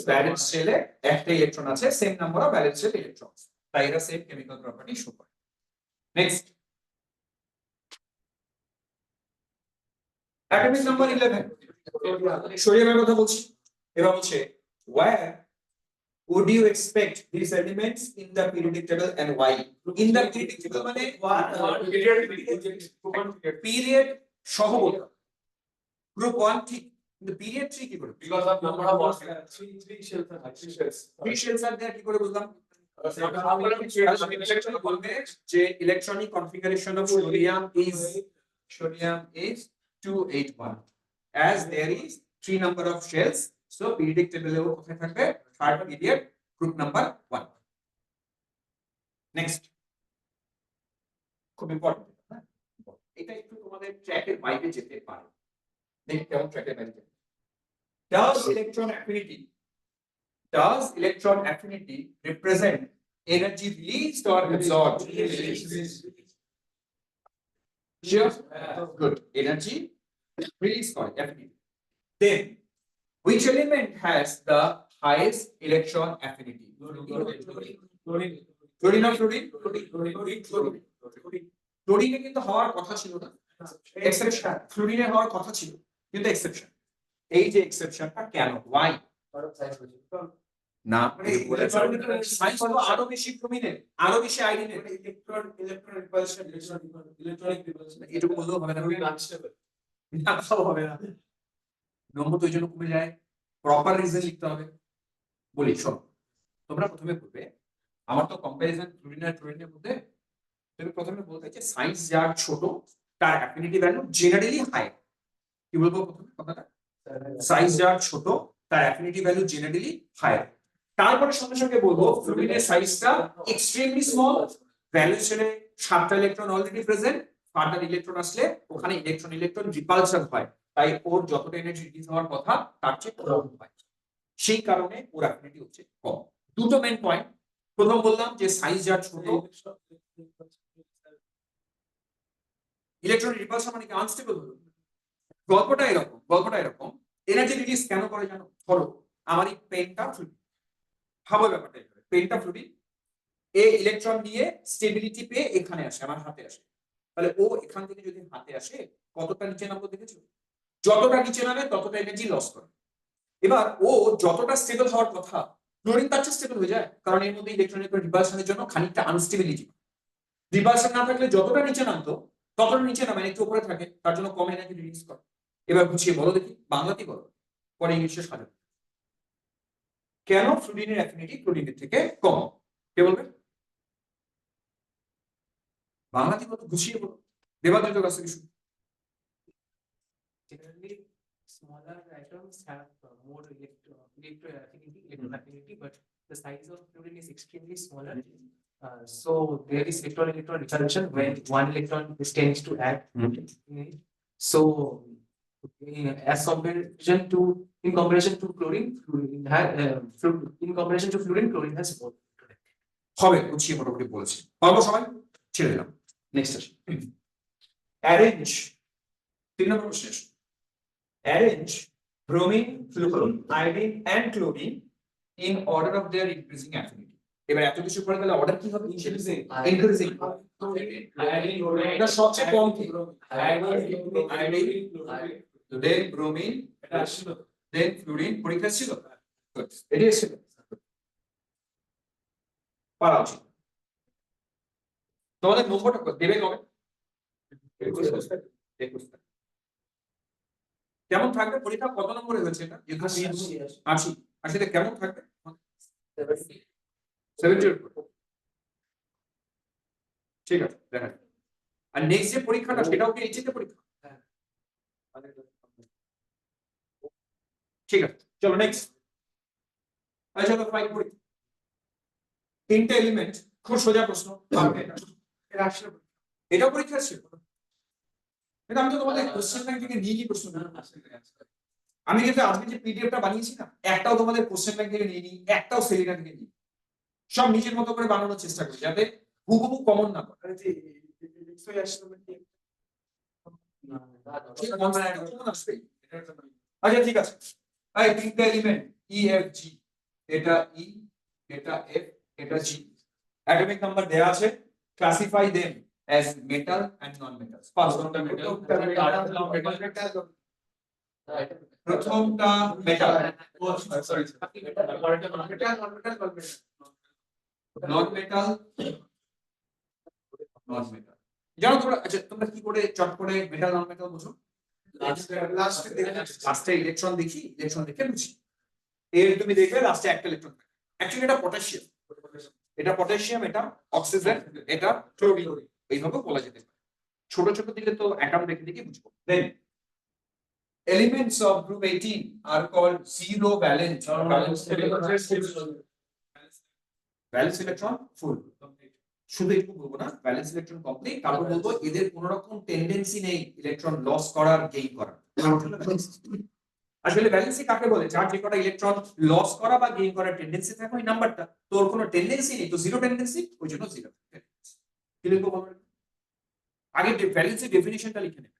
ব্যালেন্স শেলে একটা ইলেকট্রন আছে, same number of valence shell electrons, তাই এরা সেম কেমিক্যাল প্রপার্টি শো করে। নেক্সট, অ্যাটমিক নাম্বার 11, সোডিয়ামের কথা বলছি। এবার বলছে where would you expect these elements in the periodic table and why? In the periodic table মানে পিরিয়ড সহ বলতে গ্রুপ 1 ঠিক, কিন্তু পিরিয়ড 3 কি করে? because of number of bonds, 3 shells are there, কি করে বুঝলাম? বলবে যে electronic configuration of sodium is 281, as there is 3 number of shells, so periodic table এও কোথায় থাকবে? Third period, group number 1। Next, খুব ইম্পর্টেন্ট, হ্যাঁ এটা একটু তোমাদের ট্র্যাকের বাইরে যেতে পারে, দেখি কেমন ট্র্যাকের বাইরে যেতে। Does electron affinity represent energy released or absorbed? Sure, good, energy released by affinity. Then which element has the highest electron affinity? Chlorine or fluorine? Chlorine কিন্তু হওয়ার কথা ছিল না, এক্সেপশন। ফ্লুরিনে হওয়ার কথা ছিল কিন্তু এক্সেপশন। এই যে এক্সেপশনটা কেন, why? না সাইন্স তো আরো বেশি প্রমিনেন্ট, আরো বেশি identity, electron repulsion, electronic repulsion, এটুকু বললেও হবে না, আনস্টেবল। না তাও হবে না, নম্বর তো ওই জন্য কমে যায়, প্রপার রিজন লিখতে হবে। বলি শোনো, তোমরা প্রথমে বলবে, আমার তো কম্পারিজন ফ্লুরিন আর ক্লোরিনের মধ্যে, তুমি প্রথমে বলবে যে সাইজ যার ছোট তার অ্যাফিনিটি ভ্যালু জেনারেলি হাই। কি বলবো প্রথমে কথাটা? সাইজ যার ছোট তার অ্যাফিনিটি ভ্যালু জেনারেলি হায়ার। তারপরে সঙ্গে সঙ্গে বলবো ফ্লুরিনের সাইজটা এক্সট্রিমলি স্মল, ভ্যালু ছেড়ে 7টা electron already present, further electron আসলে ওখানে ইলেকট্রন ইলেকট্রন রিপালশন হয়, তাই ওর যতটা এনার্জি রিলিজ হওয়ার কথা তার চেয়ে কম হয়, সেই কারণে ওর অ্যাফিনিটি হচ্ছে কম। দুটো মেন পয়েন্ট, প্রথম বললাম যে সাইজ যার ছোট, ইলেকট্রন রিপালশন মানে কি আনস্টেবল হলো। গল্পটা এরকম এনার্জি রিলিজ কেন করে জানো? ধরো আমার এই পেনটা ফ্লুইড, ভাবো ব্যাপারটা এভাবে, পেনটা ফ্লুইড, এ ইলেকট্রন নিয়ে স্টেবিলিটি পেয়ে এখানে আসে, আমার হাতে আসে, তাহলে ও এখান থেকে যদি হাতে আসে কতটা নিচে নামবো দেখেছো? যতটা নিচে নামে ততটা এনার্জি লস করে। এবার ও যতটা স্টেবল হওয়ার কথা, ক্লোরিন তার চেয়ে স্টেবল হয়ে যায়, কারণ এর মধ্যে ইলেকট্রনের রিপালশনের জন্য খানিকটা আনস্টেবিলিটি, রিপালশন না থাকলে যতটা নিচে নামতো ততটা নিচে নামে, একটু উপরে থাকে, তার জন্য কম এনার্জি রিলিজ করে। এবার বুঝিয়ে বলো দেখি, বাংলাতেই বলো, পরে ইংলিশে সাজাবো। কেন ফ্লুরিনের অ্যাফিনিটি ক্লোরিনের থেকে কম? কে বলবে? বাংলাতে বলো, গুছিয়ে বলো, দেবাদ্রিত কাছ থেকে শুনো। Generally, smaller atoms have more electron affinity, but the size of fluorine is extremely smaller. So there is electron-electron repulsion when one electron tends to add. So as comparison to in comparison to chlorine, in comparison to fluorine, chlorine has more. হবে, গুছিয়ে মোটামুটি বলেছি, পারবো সবাই, ছেড়ে দিলাম। Next আসি, arrange, 3 নম্বর প্রশ্ন। Arrange bromine, fluorine, iodine and chlorine in order of their increasing affinity. এবার এত কিছু পড়ে গেলে অর্ডার কি হবে? ইনক্রিজিং। এটা সবচেয়ে কম কি? আয়োডিন, দেন ব্রোমিন, দেন ফ্লুরিন। পরীক্ষা ছিল এটি ছিল, পারা উচিত। তোমাদের নম্বরটা দেবে কবে? 21। কেমন থাকবে পরীক্ষা? কত নম্বরে হয়েছে এটা? 80। 80তে কেমন থাকবে? 70। ঠিক আছে, দেখা যাক। আর নেক্সট যে পরীক্ষাটা সেটাও কি এইচএসসি পরীক্ষা? ঠিক আছে, চলো নেক্সট। আচ্ছা তো ফাইল পরীক্ষা, 3টে এলিমেন্ট, খুব সোজা প্রশ্ন। এটাও পরীক্ষা ছিল, এটা আমি তো তোমাদের কোশ্চেন ব্যাংক থেকে নিয়ে প্রশ্ন, আমি কিন্তু আজকে যে পিডিএফটা বানিয়েছি না, একটাও তোমাদের কোশ্চেন ব্যাংক থেকে নিয়ে নি, একটাও সেলিনা থেকে নিই, সব নিজের মতো করে বানানোর চেষ্টা করি যাতে হুবহু কমন না করে। আচ্ছা ঠিক আছে, এই 3টে এলিমেন্ট ই এফ জি, এটা ই, এটা এফ, এটা জি, অ্যাটমিক নাম্বার দেয়া আছে, classify them as metal and non metals। প্রথমটা মেটাল, সরি নন মেটাল, নন মেটাল। জানো তোমরা, আচ্ছা তোমরা কি করে চট করে মেটাল নন মেটাল বুঝো? লাস্টে ইলেকট্রন দেখি, ইলেকট্রন দেখে বুঝি। এর তুমি দেখবে লাস্টে একটা ইলেকট্রন, অ্যাকচুয়ালি এটা পটাশিয়াম, এটা পটাশিয়াম, এটা অক্সিজেন, এটা ক্লোরিন, এইভাবে বলা যেতে পারে। ছোট ছোট দিলে তো অ্যাটম দেখে দেখে বুঝবো। দেন elements of group 18 are called zero valence or valence electron full। শুধু একটু বলবো না, ভ্যালেন্স ইলেকট্রন কমপ্লিট, তারপর বলবো এদের কোনো রকম টেন্ডেন্সি নেই ইলেকট্রন লস করার, গেইন করার। আসলে ভ্যালেন্সি কাকে বলে? যার যে কটা ইলেকট্রন লস করা বা গেইন করার টেন্ডেন্সি থাকে ওই নাম্বারটা, তোর কোনো টেন্ডেন্সি নেই, তো জিরো টেন্ডেন্সি, ওই জন্য জিরো। কি লিখবো বলো? আগে ভ্যালেন্সি ডেফিনিশনটা লিখে নেবে,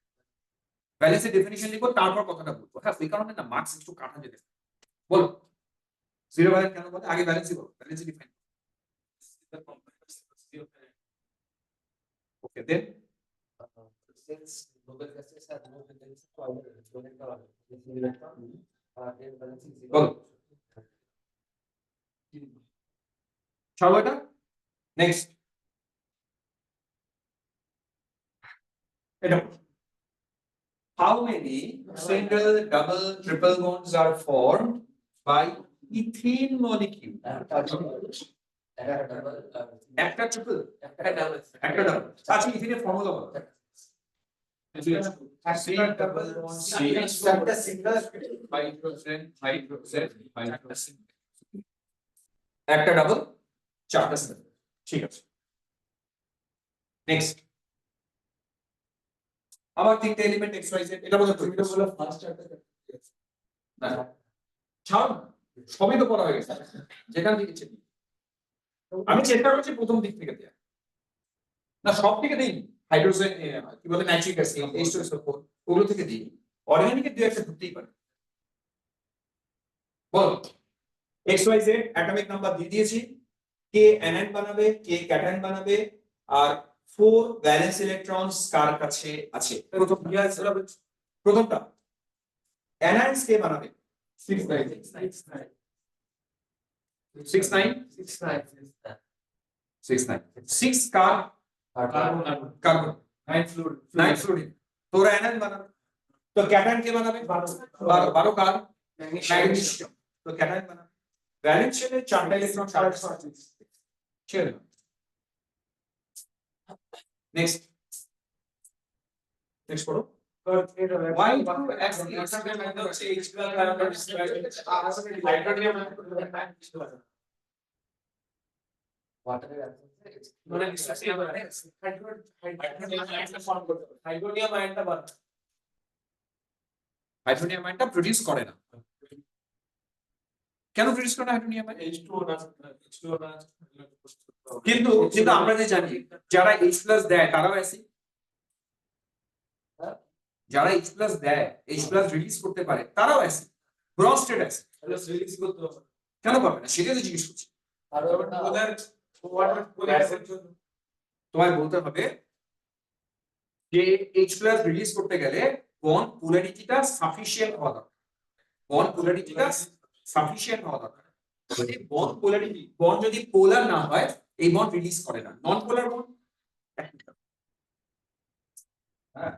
ভ্যালেন্সি ডেফিনিশন লিখবো, তারপর কথাটা বলবো। হ্যাঁ, এই কারণে না মার্কস একটু কাটা যেতে পারে। বলো জিরো ভ্যালেন্স কেন বলে? আগে ভ্যালেন্সি বলো, valency define. Okay, then Since noble gases have no tendency to either donate or receive electron, their valence is zero. বলো চলো এটা নেক্সট। এটা how many single, double, triple bonds are formed by ethene molecule? একটা triple, একটা double. আচ্ছা ইথেনের formula বলো। একটা ডাবল, চারটা সিঙ্গেল। ঠিক আছে, নেক্সট। আবার তিনটে এলিমেন্ট এক্স ওয়াই জেড, এটা বলে তুমি তো বলে ফার্স্ট চারটা না ছাড় না, সবই তো পড়া হয়ে গেছে যেখান থেকে ছিল। আমি চেষ্টা করছি প্রথম দিক থেকে দেয়া, না সব থেকে দিই। হাইড্রোজেন কি বলে নাইট্রিক অ্যাসিড, H2SO4 ওগুলো থেকে দিই। অর্গানিকের দুই একটা ধরতেই পারে। বল X Y Z atomic number দিয়ে দিয়েছি, কে অ্যানায়ন বানাবে, কে ক্যাটায়ন বানাবে, আর 4 ভ্যালেন্স ইলেকট্রনস কার কাছে আছে। প্রথমটা অ্যানায়ন্স কে বানাবে? 6 9 6 কার কার্বন 9 ফ্লুরিন। তোরা অ্যানায়ন বানাবে, তো ক্যাটায়ন কে বানাবে? 12 কার ম্যাগনেসিয়াম, তো ক্যাটায়ন বানাবে। ভ্যালেন্স শেলে 4টা ইলেকট্রন ছেড়ে দাও। নেক্সট পড়ো। Why do acid হচ্ছে H প্লাস হাইড্রোনিয়াম হাইড্রোনিয়াম আয়নটা প্রোডিউস করে না। কেন প্রোডিউস করে না হাইড্রোনিয়াম আয়ন? কিন্তু কিন্তু আমরা যে জানি যারা H+ দেয় তারাও অ্যাসিড, যারা H+ দেয়, H+ রিলিজ করতে পারে তারাও অ্যাসিড, ব্রনস্টেড অ্যাসিড। কেন পারবে না সেটা তো জিজ্ঞেস করছি। তোমায় বলতে হবে যে H+ রিলিজ করতে গেলে বন্ড পোলারিটিটা সাফিশিয়েন্ট হওয়া দরকার, বন্ড পোলারিটিটা সাফিশিয়েন্ট হওয়া দরকার। যদি বন্ড পোলারিটি, বন্ড যদি পোলার না হয় এই বন্ড রিলিজ করে না। নন পোলার বন্ড হ্যাঁ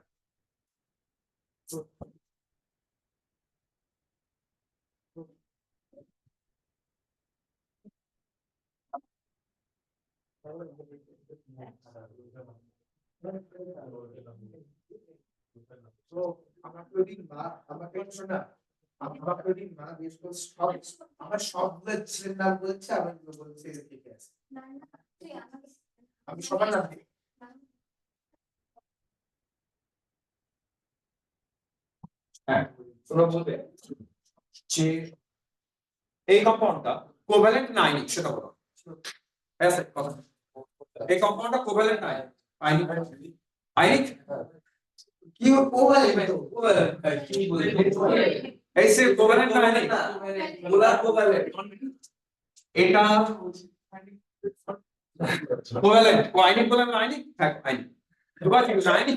তো আমার যদি মা আমাকে শোনা, আমার যদি মা বেশ করে সব আমার সবগুলো ছেলের নাম বলছে, আমি বলছি যে ঠিক আছে, আমি সবার নাম দিই। হ্যাঁ তোমরা বলবে যে এই কম্পাউন্ডটা কোভ্যালেন্ট না আয়নিক সেটা বলো। হ্যাঁ স্যার কথা, এই কম্পাউন্ডটা কোভ্যালেন্ট না আয়নিক? আয়নিক কি কোভালেন্ট, কোভালেন্ট কি বলে, এই সে কোভ্যালেন্ট না আয়নিক? পোলার কোভালেন্ট, এটা কোভ্যালেন্ট, ও আয়নিক বলে না আয়নিক? হ্যাঁ আয়নিক। দুবার কি আয়নিক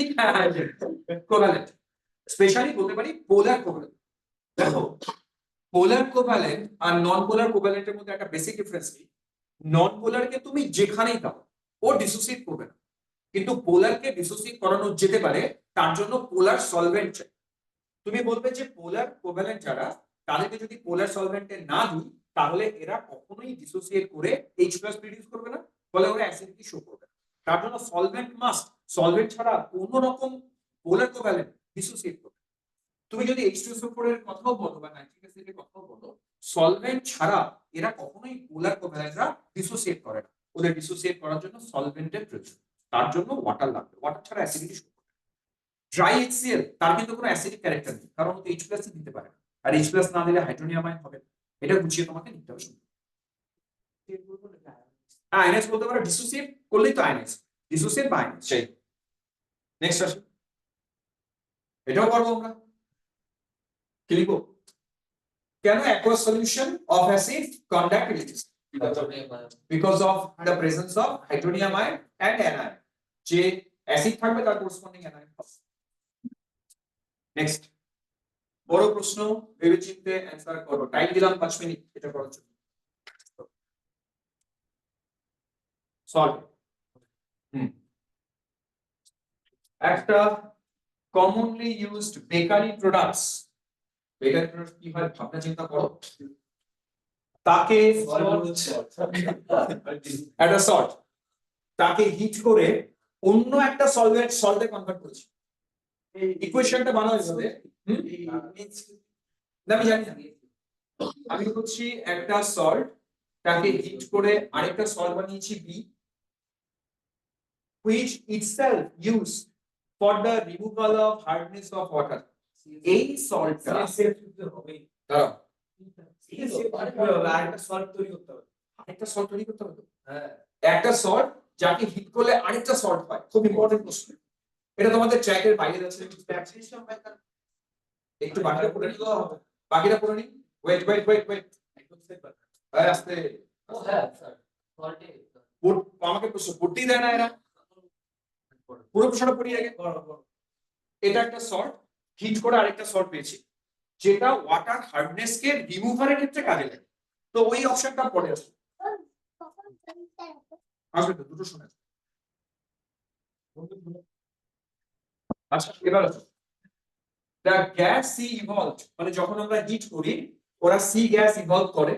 কোভ্যালেন্ট, স্পেশালি বলতে পারি পোলার কোভ্যালেন্ট। দেখো পোলার কোভ্যালেন্ট আর নন পোলার কোভ্যালেন্টের মধ্যে একটা বেসিক ডিফারেন্স কি, নন পোলারকে তুমি যেখানেই দাও ও ডিসোসিয়েট করবে না, কিন্তু পোলারকে ডিসোসিয়েট করানো যেতে পারে, তার জন্য পোলার সলভেন্ট চাই। তুমি বলবে যে পোলার কোভ্যালেন্ট যারা, তাদেরকে যদি পোলার সলভেন্টে না দিই তাহলে এরা কখনোই ডিসোসিয়েট করে H+ প্রোডিউস করবে না, ফলে ওরা অ্যাসিডিটি শো করবে না। তার জন্য সলভেন্ট মাস্ট, সলভেন্ট ছাড়া কোনো রকম পোলার কোভ্যালেন্ট ডিসোসিয়েট করবে। তুমি যদি H2SO4 এর কথাও বলো বা নাইট্রিক অ্যাসিডের কথাও বলো, সলভেন্ট ছাড়া এরা কখনোই পোলার কোভ্যালেন্টরা ডিসোসিয়েট করে না। ওদের ডিসোসিয়েট করার জন্য সলভেন্টের প্রয়োজন, তার জন্য ওয়াটার লাগবে, ওয়াটার ছাড়া অ্যাসিডিটি শো করবে। ড্রাই HCl তার কিন্তু কোনো অ্যাসিডিক ক্যারেক্টার নেই, কারণ ও H+ দিতে পারে না, আর H+ না দিলে হাইড্রোনিয়াম আয়ন হবে। এটা বুঝিয়ে তোমাকে নিতে হবে। আয়নাইজ বলতে পারো, ডিসোসিয়েট করলেই তো আয়নাইজ, ডিসোসিয়েট বা আয়নাইজ সেই। নেক্সট আসি, এটাও পারবো আমরা। কি লিখবো? কেন aqueous solution of acid conduct electricity? Because of the presence of hydronium ion and anion. যে অ্যাসিড থাকবে তার corresponding anion। নেক্সট বড় প্রশ্ন, ভেবেচিন্তে অ্যানসার করো, টাইম দিলাম 5 মিনিট এটা করার জন্য। সলভ একটা commonly used bakery products কি হয় ভাবনা চিন্তা করো তাকে একটা সল্ট তাকে হিট করে অন্য একটা সল্টে কনভার্ট করেছি ইকুয়েশনটা বানানো যাবে না আমি জানি না আমি বলছি একটা সল্ট তাকে হিট করে আরেকটা সল্ট বানিয়েছি B which itself used for the removal of hardness of water এই সল্টটা দাঁড়াও আরেকটা সল্ট তৈরি করতে হবে আরেকটা সল্ট তৈরি করতে হবে একটা সল্ট যাকে হিট করলে আরেকটা সল্ট হয় খুব ইম্পর্টেন্ট প্রশ্ন এটা তোমাদের ট্র্যাকের বাইরে আছে একটু বাকিটা পড়ে নিতে হবে বাকিটা পড়ে নি ওয়েট আস্তে ও হ্যাঁ স্যার সল্টে আমাকে প্রশ্ন পড়তে দেয় না এরা পুরো প্রশ্নটা পড়ি আগে এটা একটা সল্ট হিট করে আরেকটা সল্ট পেয়েছি যেটা ওয়াটার হার্ডনেস কে রিমুভারের ক্ষেত্রে কাজে লাগে তো ওই অপশনটা পড়ে আসবে আসবে তো দুটো শোনা আচ্ছা এবার আসো the gas C evolved মানে যখন আমরা হিট করি ওরা সি গ্যাস ইভলভ করে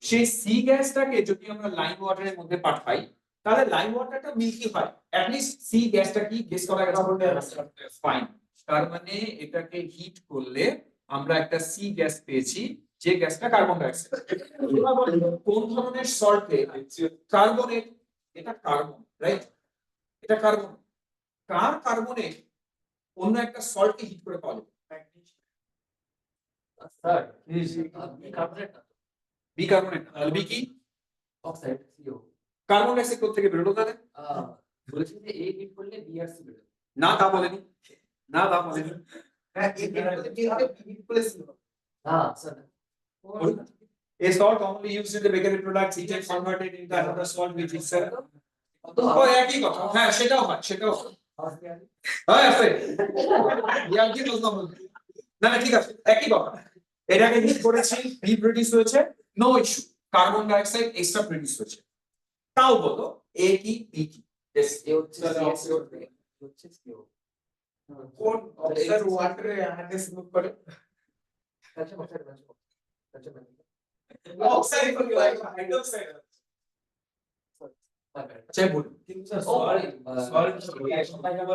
সেই সি গ্যাসটাকে যদি আমরা লাইম ওয়াটারের মধ্যে পাঠাই তাহলে লাইম ওয়াটারটা মিল্কি হয় অ্যাট লিস্ট সি গ্যাসটা কি গেস করা গেছে ফাইন তার মানে এটাকে হিট করলে আমরা একটা সি গ্যাস পেয়েছি যে গ্যাসটা কার্বন ডাই অক্সাইড কোন ধরনের সল্টে কার্বনেট এটা কার্বন রাইট এটা কার্বন কার্বনেট অন্য একটা সল্টকে হিট করে পাওয়া যাবে স্যার বিকার্বনেট না বিকার্বনেট তাহলে বি কি oxide CO carbon die oxide থেকে বেরোলো তাহলে বলেছেন যে এ হিট করলে বি আর সি বেরোবে না তা বলেনি না তা বলেনি হ্যাঁ কি হবে হিট করে ছিল না sir A salt commonly used in the bakery products heat and converted into another salt which is ও একই কথা হ্যাঁ সেটাও হয় হ্যাঁ আছে ইয়ার কি বলতো না না ঠিক আছে একই কথা এটাকে হিট করেছি বি প্রোডিউস হয়েছে no issue carbon die oxide extra produce হয়েছে তাও বলো এ কি বি কি यस এ হচ্ছে হচ্ছে সিও কোন অক্সাইড ওয়াটারে হার্ডনেস মুভ করে আচ্ছা অক্সাইড আচ্ছা অক্সাইড কি হয় হাইড্রোক্সাইড আচ্ছা বলুন কিন্তু স্যার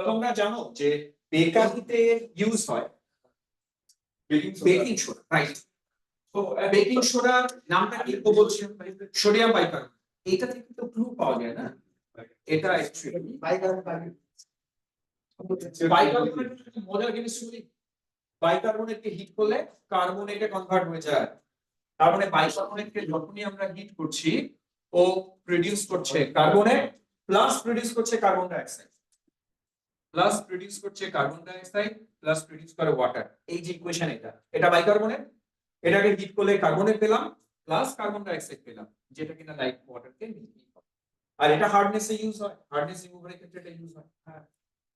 তোমরা জানো যে বেকারিতে ইউজ হয় বেকিং সোডা রাইট তো বেকিং সোডার নামটা কি তো বলছিলাম সোডিয়াম বাইকার্বনেট এটা থেকে তো গ্লু পাওয়া যায় না এটা অ্যাকচুয়ালি বাইকার্বনেট মজার কেমিস্ট্রি বাইকার্বনেটকে হিট করলে কার্বনেটে কনভার্ট হয়ে যায় তার মানে বাইকার্বনেটকে যখনই আমরা হিট করছি ও প্রোডিউস করছে কার্বনেট প্লাস প্রোডিউস করছে carbon die oxide plus produce করছে carbon die oxide plus produce করে ওয়াটার এই যে ইকুয়েশন এটা বাইকার্বনেট এটাকে হিট করলে কার্বনেট পেলাম প্লাস কার্বন ডাই অক্সাইড পেলাম যেটা কিনা লাইক ওয়াটারকে মিল্কি করে আর এটা হার্ডনেস এ ইউজ হয় হার্ডনেস রিমুভারের ক্ষেত্রে এটা ইউজ হয় হ্যাঁ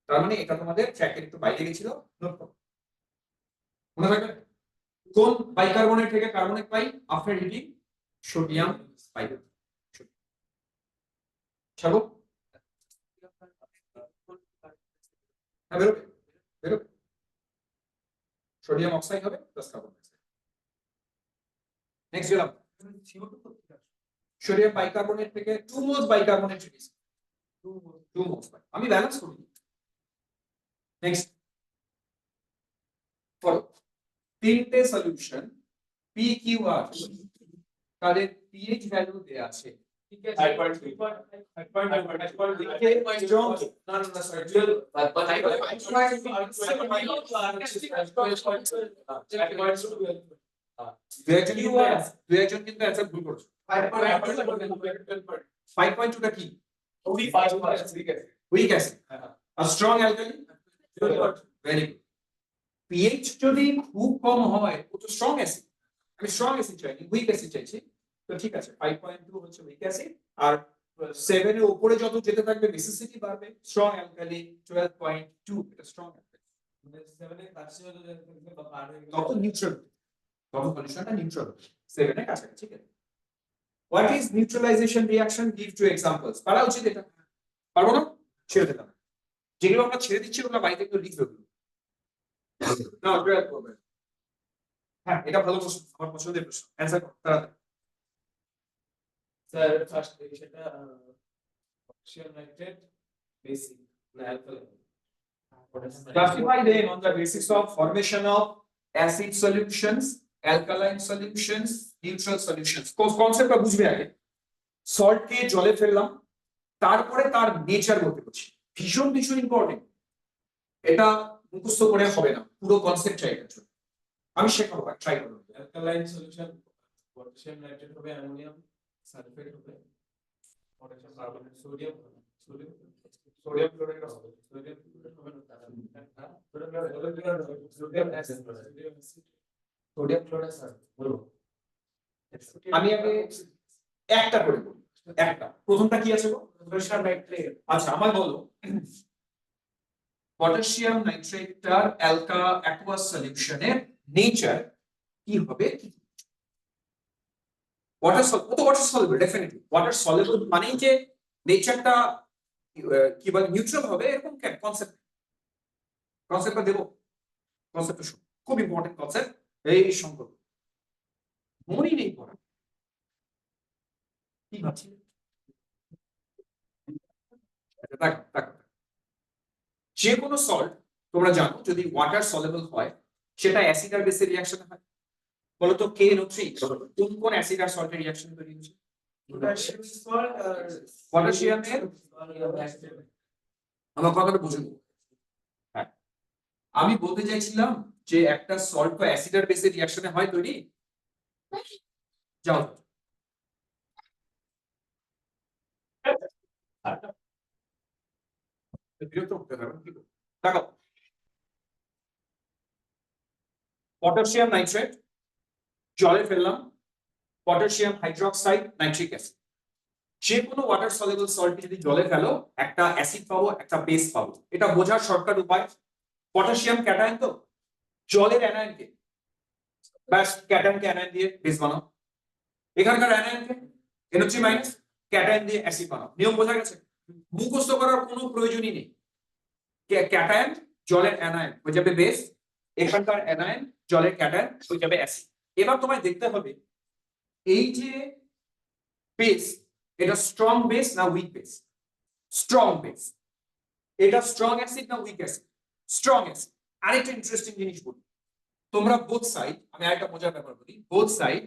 তার মানে এটা তোমাদের ট্র্যাকের একটু বাইরে গেছিল নোট করো মনে রাখবেন কোন বাইকার্বনেট থেকে কার্বনেট পাই আফটার হিটিং সোডিয়াম বাইকার্বনেট ছাড়ো হ্যাঁ বেরোবে সোডিয়াম অক্সাইড হবে প্লাস কার্বন ডাইঅক্সাইড নেক্সট গেলাম সোডিয়াম বাইকার্বনেট থেকে 2 মোলস বাইকার্বনেট রিলিজ 2 মোলস আমি ব্যালেন্স করি নেক্সট ফলো তিনটে সলিউশন পি কিউ আর তাদের পিএইচ ভ্যালু দেয়া আছে ঠিক আছে 5.2 কিন্তু অ্যানসার ভুল করেছো 5.2 টা কি উইক অ্যাসিড আর strong alkali very good pH যদি খুব কম হয় ও তো স্ট্রং অ্যাসিড আমি স্ট্রং অ্যাসিড চাইনি উইক অ্যাসিড চাইছি তো ঠিক আছে 5.2 হচ্ছে উইক অ্যাসিড আর 7 এর উপরে যত যেতে থাকবে বেসিসিটি বাড়বে স্ট্রং অ্যালকালি 12.2 এটা স্ট্রং অ্যালকালি 7 এর কাছে তত নিউট্রাল তত সলিউশনটা নিউট্রাল 7 এর কাছাকাছি ঠিক আছে what is neutralisation reaction give two examples পারা উচিত এটা পারবো না ছেড়ে দিলাম যেগুলো আমরা ছেড়ে দিচ্ছি ওগুলো বাইরে একটু লিখবে না 12 করবে। হ্যাঁ এটা ভালো প্রশ্ন, আমার পছন্দের প্রশ্ন, অ্যানসার করো তাড়াতাড়ি। স্যার ফার্স্ট সেটা পটাশিয়াম নাইট্রেট বেসিক না alkaline Classify them on the basis of formation of acid solutions, alkaline solutions, neutral solutions. কনসেপ্টটা বুঝবে আগে। সল্ট কে জলে ফেললাম, তারপরে তার নেচার বলতে বলছি, ভীষণ ভীষণ ইম্পর্টেন্ট। এটা মুখস্থ করে হবে না, পুরো কনসেপ্ট চাই এর জন্য। আমি শেখাবো, ট্রাই করবো। অ্যালকালাইন সলিউশন পটাশিয়াম নাইট্রেট হবে, অ্যামোনিয়াম সালফেট হবে, পটাশিয়াম কার্বনেট, সোডিয়াম ক্লোরাইড হবে, সোডিয়াম ক্লোরাইড হবে না তারা sodium acid sodium chloride sir বলবো, আমি আগে একটা করে বলি। একটা প্রথমটা কি আছে গো? Potassium nitrate. আচ্ছা আমার বলো, পটাশিয়াম নাইট্রেটটার অ্যাকুয়াস সলিউশনের নেচার কি হবে? Water soluble, definitely water soluble মানেই যে নেচারটা কি বলে নিউট্রাল হবে এরকম কেন কনসেপ্টটা দেবো। কনসেপ্টটা খুব ইম্পর্টেন্ট কনসেপ্ট, এই সম্পর্ক মনেই নেই পড়া, কি ভাবছি। দেখো দেখো, যে কোনো সল্ট তোমরা জানো যদি ওয়াটার সলিউবল হয় সেটা অ্যাসিড আর বেসের রিঅ্যাকশন হয়। বলো তো KNO3 কোন কোন অ্যাসিড আর সল্টের রিঅ্যাকশন তৈরি হচ্ছে? পটাশিয়াম সল্ট আর পটাশিয়ামের, আমার কথাটা বুঝে নিও। হ্যাঁ আমি বলতে চাইছিলাম যে একটা সল্ট তো অ্যাসিড আর বেসের রিঅ্যাকশনে হয় তৈরি। যাও বিরক্ত করতে হবে না, কি করবো? দেখো পটাশিয়াম নাইট্রেট জলে ফেললাম, পটাশিয়াম হাইড্রোক্সাইড নাইট্রিক অ্যাসিড, যে কোনো ওয়াটার সলিউবল সল্ট যদি জলে ফেলো একটা অ্যাসিড পাবো একটা বেস পাবো। এটা বোঝার শর্টকাট উপায়, পটাশিয়াম ক্যাটায়ন তো জলের অ্যানায়নকে, ব্যাস ক্যাটায়নকে অ্যানায়ন দিয়ে বেস বানাও, এখানকার অ্যানায়নকে NO3 মাইনাস ক্যাটায়ন দিয়ে অ্যাসিড বানাও। নিয়ম বোঝা গেছে, মুখস্থ করার কোনো প্রয়োজনই নেই। ক্যাটায়ন জলের অ্যানায়ন হয়ে যাবে বেস, এখানকার অ্যানায়ন জলের ক্যাটায়ন হয়ে যাবে অ্যাসিড। এবার তোমায় দেখতে হবে এই যে বেস এটা স্ট্রং বেস না উইক বেস? Strong base. এটা স্ট্রং অ্যাসিড না উইক অ্যাসিড? Strong acid. আরেকটা ইন্টারেস্টিং জিনিস বলি, তোমরা বোথ সাইড, আমি আরেকটা মজার ব্যাপার বলি, বোথ সাইড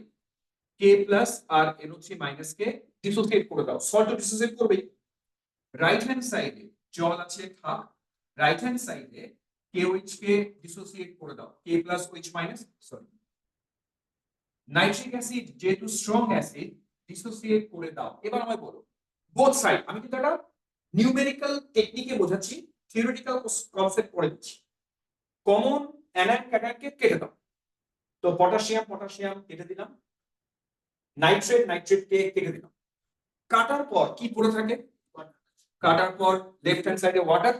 K প্লাস আর NO3 মাইনাস কে ডিসোসিয়েট করে দাও, সল্ট ডিসোসিয়েট করবে। রাইট হ্যান্ড সাইডে জল আছে থাক, রাইট হ্যান্ড সাইডে KOH কে ডিসোসিয়েট করে দাও, K plus OH minus, sorry nitric acid যেহেতু স্ট্রং অ্যাসিড ডিসোসিয়েট করে দাও। এবার আমায় বলো বোথ সাইড, আমি কিন্তু একটা নিউমেরিক্যাল টেকনিকে বোঝাচ্ছি, থিওরিটিক্যাল কনসেপ্ট পড়ে দিচ্ছি। কমন অ্যানায়ন ক্যাটায়নকে কেটে দাও, তো পটাশিয়াম পটাশিয়াম কেটে দিলাম, নাইট্রেট নাইট্রেটকে কেটে দিলাম। কাটার পর কি পড়ে থাকে? কাটার পর লেফট হ্যান্ড সাইডে ওয়াটার,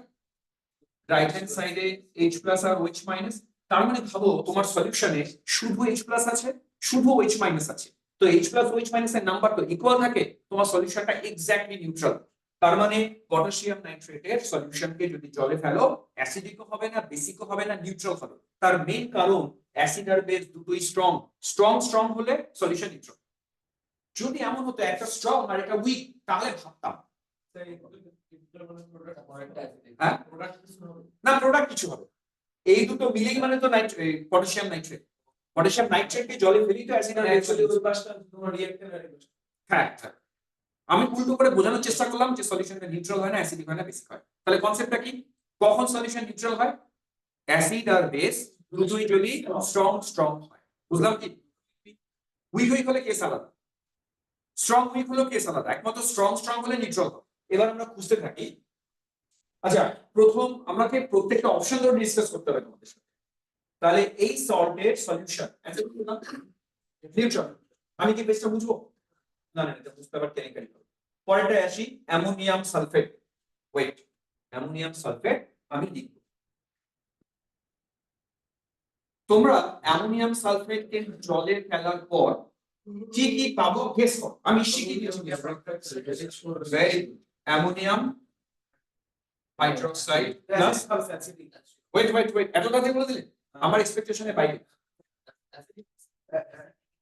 রাইট হ্যান্ড সাইডে H প্লাস আর OH মাইনাস। তার মানে ভাবো তোমার সলিউশনে শুধু H প্লাস আছে, শুধু OH মাইনাস আছে, তো H প্লাস OH মাইনাস এর নাম্বার তো ইকুয়াল থাকে, তোমার সলিউশনটা এক্স্যাক্টলি নিউট্রাল। তার মানে পটাশিয়াম নাইট্রেটের সলিউশনকে যদি জলে ফেলো অ্যাসিডিকও হবে না বেসিকও হবে না, নিউট্রাল হবে। তার মেইন কারণ অ্যাসিড আর বেস দুটোই স্ট্রং, স্ট্রং হলে সলিউশন নিউট্রাল। যদি এমন হতো একটা স্ট্রং আর একটা উইক তাহলে ভাবতাম হ্যাঁ না প্রোডাক্ট কিছু হবে, এই দুটো মিলেই মানে তো পটাশিয়াম নাইট্রেট। পটাশিয়াম নাইট্রেটকে জলে ফেলি তো অ্যাসিড আর বেস হ্যাঁ হ্যাঁ। আমি উল্টো করে বোঝানোর চেষ্টা করলাম যে সলিউশনটা নিউট্রাল হয় না, অ্যাসিডিক হয় না, বেসিক হয়। তাহলে কনসেপ্টটা কি? কখন সলিউশন নিউট্রাল হয়? অ্যাসিড আর বেস দুটোই যদি স্ট্রং হয়। বুঝলাম কি? উইক হলে কেস আলাদা, স্ট্রং উইক হলো কেস আলাদা, একমাত্র স্ট্রং হলে নিউট্রাল হয়। এবার আমরা খুঁজতে থাকি। আচ্ছা প্রথম আমাকে প্রত্যেকটা অপশন ধরে ডিসকাস করতে হবে তোমাদের সাথে। তাহলে এই সল্টের সলিউশন নিউট্রাল, আমি কি বেসটা বুঝবো? না না এটা বুঝতে আবার কেমিক্যালি হবে। পরেরটা আসি, ammonium sulphate. Wait, ammonium sulphate আমি লিখব। তোমরা অ্যামোনিয়াম সালফেটকে জলে ফেলার পর কি কি পাবো গেস করো, আমি শিখিয়ে দিচ্ছি। Very good, ammonium hydroxide plus wait এত তাড়াতাড়ি বলে দিলে? আমার এক্সপেকটেশনের বাইরে।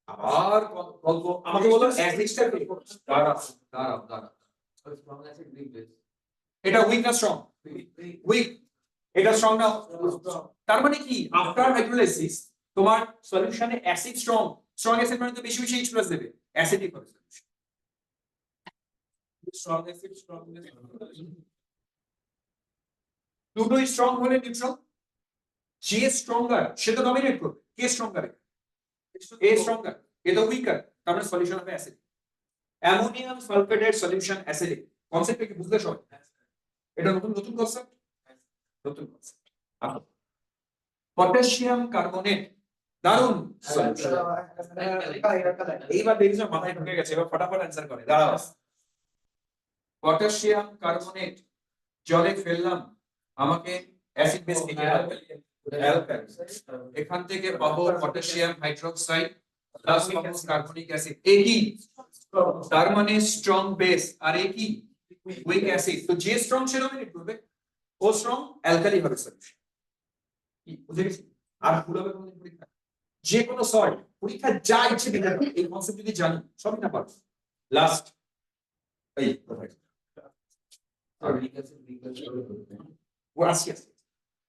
আবার গল্প আমাকে বলো অ্যাসিডটা কি? দাঁড়াও দাঁড়াও দাঁড়াও, এটা উইক না স্ট্রং? উইক। এটা স্ট্রং না? তার মানে কি আফটার হাইড্রোলাইসিস তোমার সলিউশনে অ্যাসিড স্ট্রং, স্ট্রং অ্যাসিড মানে তো বেশি বেশি H+ দেবে, অ্যাসিডিক হবে solution। strong acid, strong base. দুটোই স্ট্রং হলে নিউট্রাল, যে স্ট্রঙ্গার সে তো ডমিনেট করবে, কে স্ট্রঙ্গার? এ স্ট্রঙ্গার, এ তো উইকার, তার মানে সলিউশন হবে অ্যাসিড। অ্যামোনিয়াম সালফেটের সলিউশন অ্যাসিডিক, কনসেপ্টটা কি বুঝলে সবাই? এটা নতুন নতুন কনসেপ্ট, নতুন কনসেপ্ট। পটাশিয়াম কার্বনেট দারুন সলিউশন। এইবার দেখছো মাথায় ঢুকে গেছে, এবার ফটাফট অ্যানসার করে। দাঁড়াও, পটাশিয়াম কার্বনেট জলে ফেললাম, আমাকে অ্যাসিড বেস থেকে অ্যালকালি, এখান থেকে পাবো potassium hydroxide plus carbonic acid, এ কি? তার মানে স্ট্রং বেস, আর এ কি? Weak acid. তো যে স্ট্রং সে ডমিনেট করবে, ও স্ট্রং অ্যালকালি হবে সলিউশন। কি বুঝে গেছি? আর ভুল হবে কোনদিন পরীক্ষা? যে কোনো সল্ট পরীক্ষা যা ইচ্ছে দিতে পারো, এই কনসেপ্ট যদি জানি সবই না পারবো। লাস্ট এই ও আসি আসি,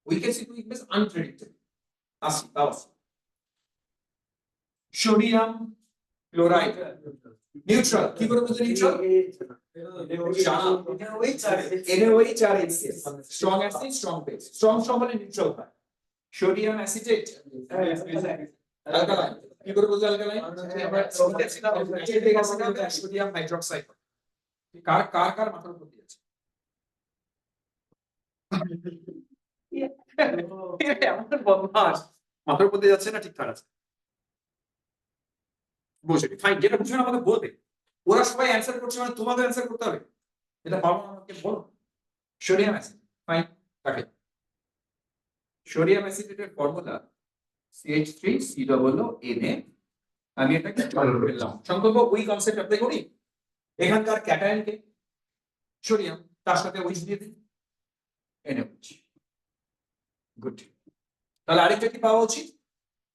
উইক অ্যাসিড উইকনেস আনপ্রেডিক্টেবল। আসি তাও আসি। সোডিয়াম ক্লোরাইড নিউট্রাল, কি করে বুঝলে নিউট্রাল? NaOH আর HCl, strong acid strong base, strong strong হলে নিউট্রাল হয়। সোডিয়াম অ্যাসিটেট অ্যালকালাইন, কি করে বুঝলে অ্যালকালাইন? অ্যাসিটিক অ্যাসিড হবে সোডিয়াম হাইড্রোক্সাইড। কার কার কার মাথার উপর দিয়েছে? এমন বদমাস, মাথার উপর দিয়ে যাচ্ছে না, ঠিকঠাক আছে বসে ফাইন। যেটা বুঝবে না আমাকে বলবে, ওরা সবাই অ্যানসার করছে মানে তোমাদের অ্যানসার করতে হবে, এটা পারবো না আমাকে বলো। সোডিয়াম অ্যাসিড ফাইন, তাকে সোডিয়াম অ্যাসিডেটের ফর্মুলা CH3COO Na। আমি এটাকে ফেললাম, সম্ভব ওই কনসেপ্ট অ্যাপ্লাই করি। এখানকার ক্যাটায়নকে সোডিয়াম, তার সাথে OH দিয়ে দিই, NaOH। গুড। তাহলে আরেকটা কি পাওয়া উচিত?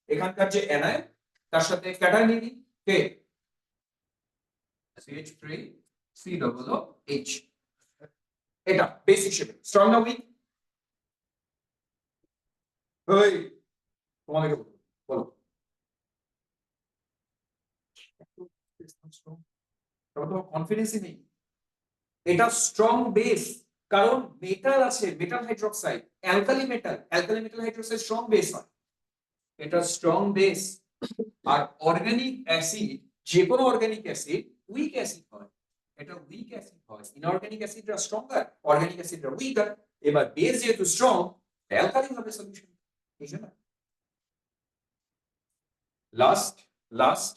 এখানকার যে অ্যানায়ন তার সাথে ক্যাটায়ন নিয়ে দিই, কে? CH3COOH। এটা বেস হিসেবে স্ট্রং না উইক? ওই তোমাকে বলো, তোমার কনফিডেন্সই নেই। এটা স্ট্রং বেস, কারণ মেটাল আছে, metal hydroxide, alkali metal hydroxide strong base হয়। এটা স্ট্রং বেস। আর অর্গানিক অ্যাসিড, যে কোনো অর্গানিক অ্যাসিড উইক অ্যাসিড হয়, এটা উইক অ্যাসিড হয়। ইনঅর্গানিক অ্যাসিডরা স্ট্রঙ্গার, অর্গানিক অ্যাসিডরা উইকার। এবার বেস যেহেতু স্ট্রং, অ্যালকালি হবে সলিউশন, এই জন্য। লাস্ট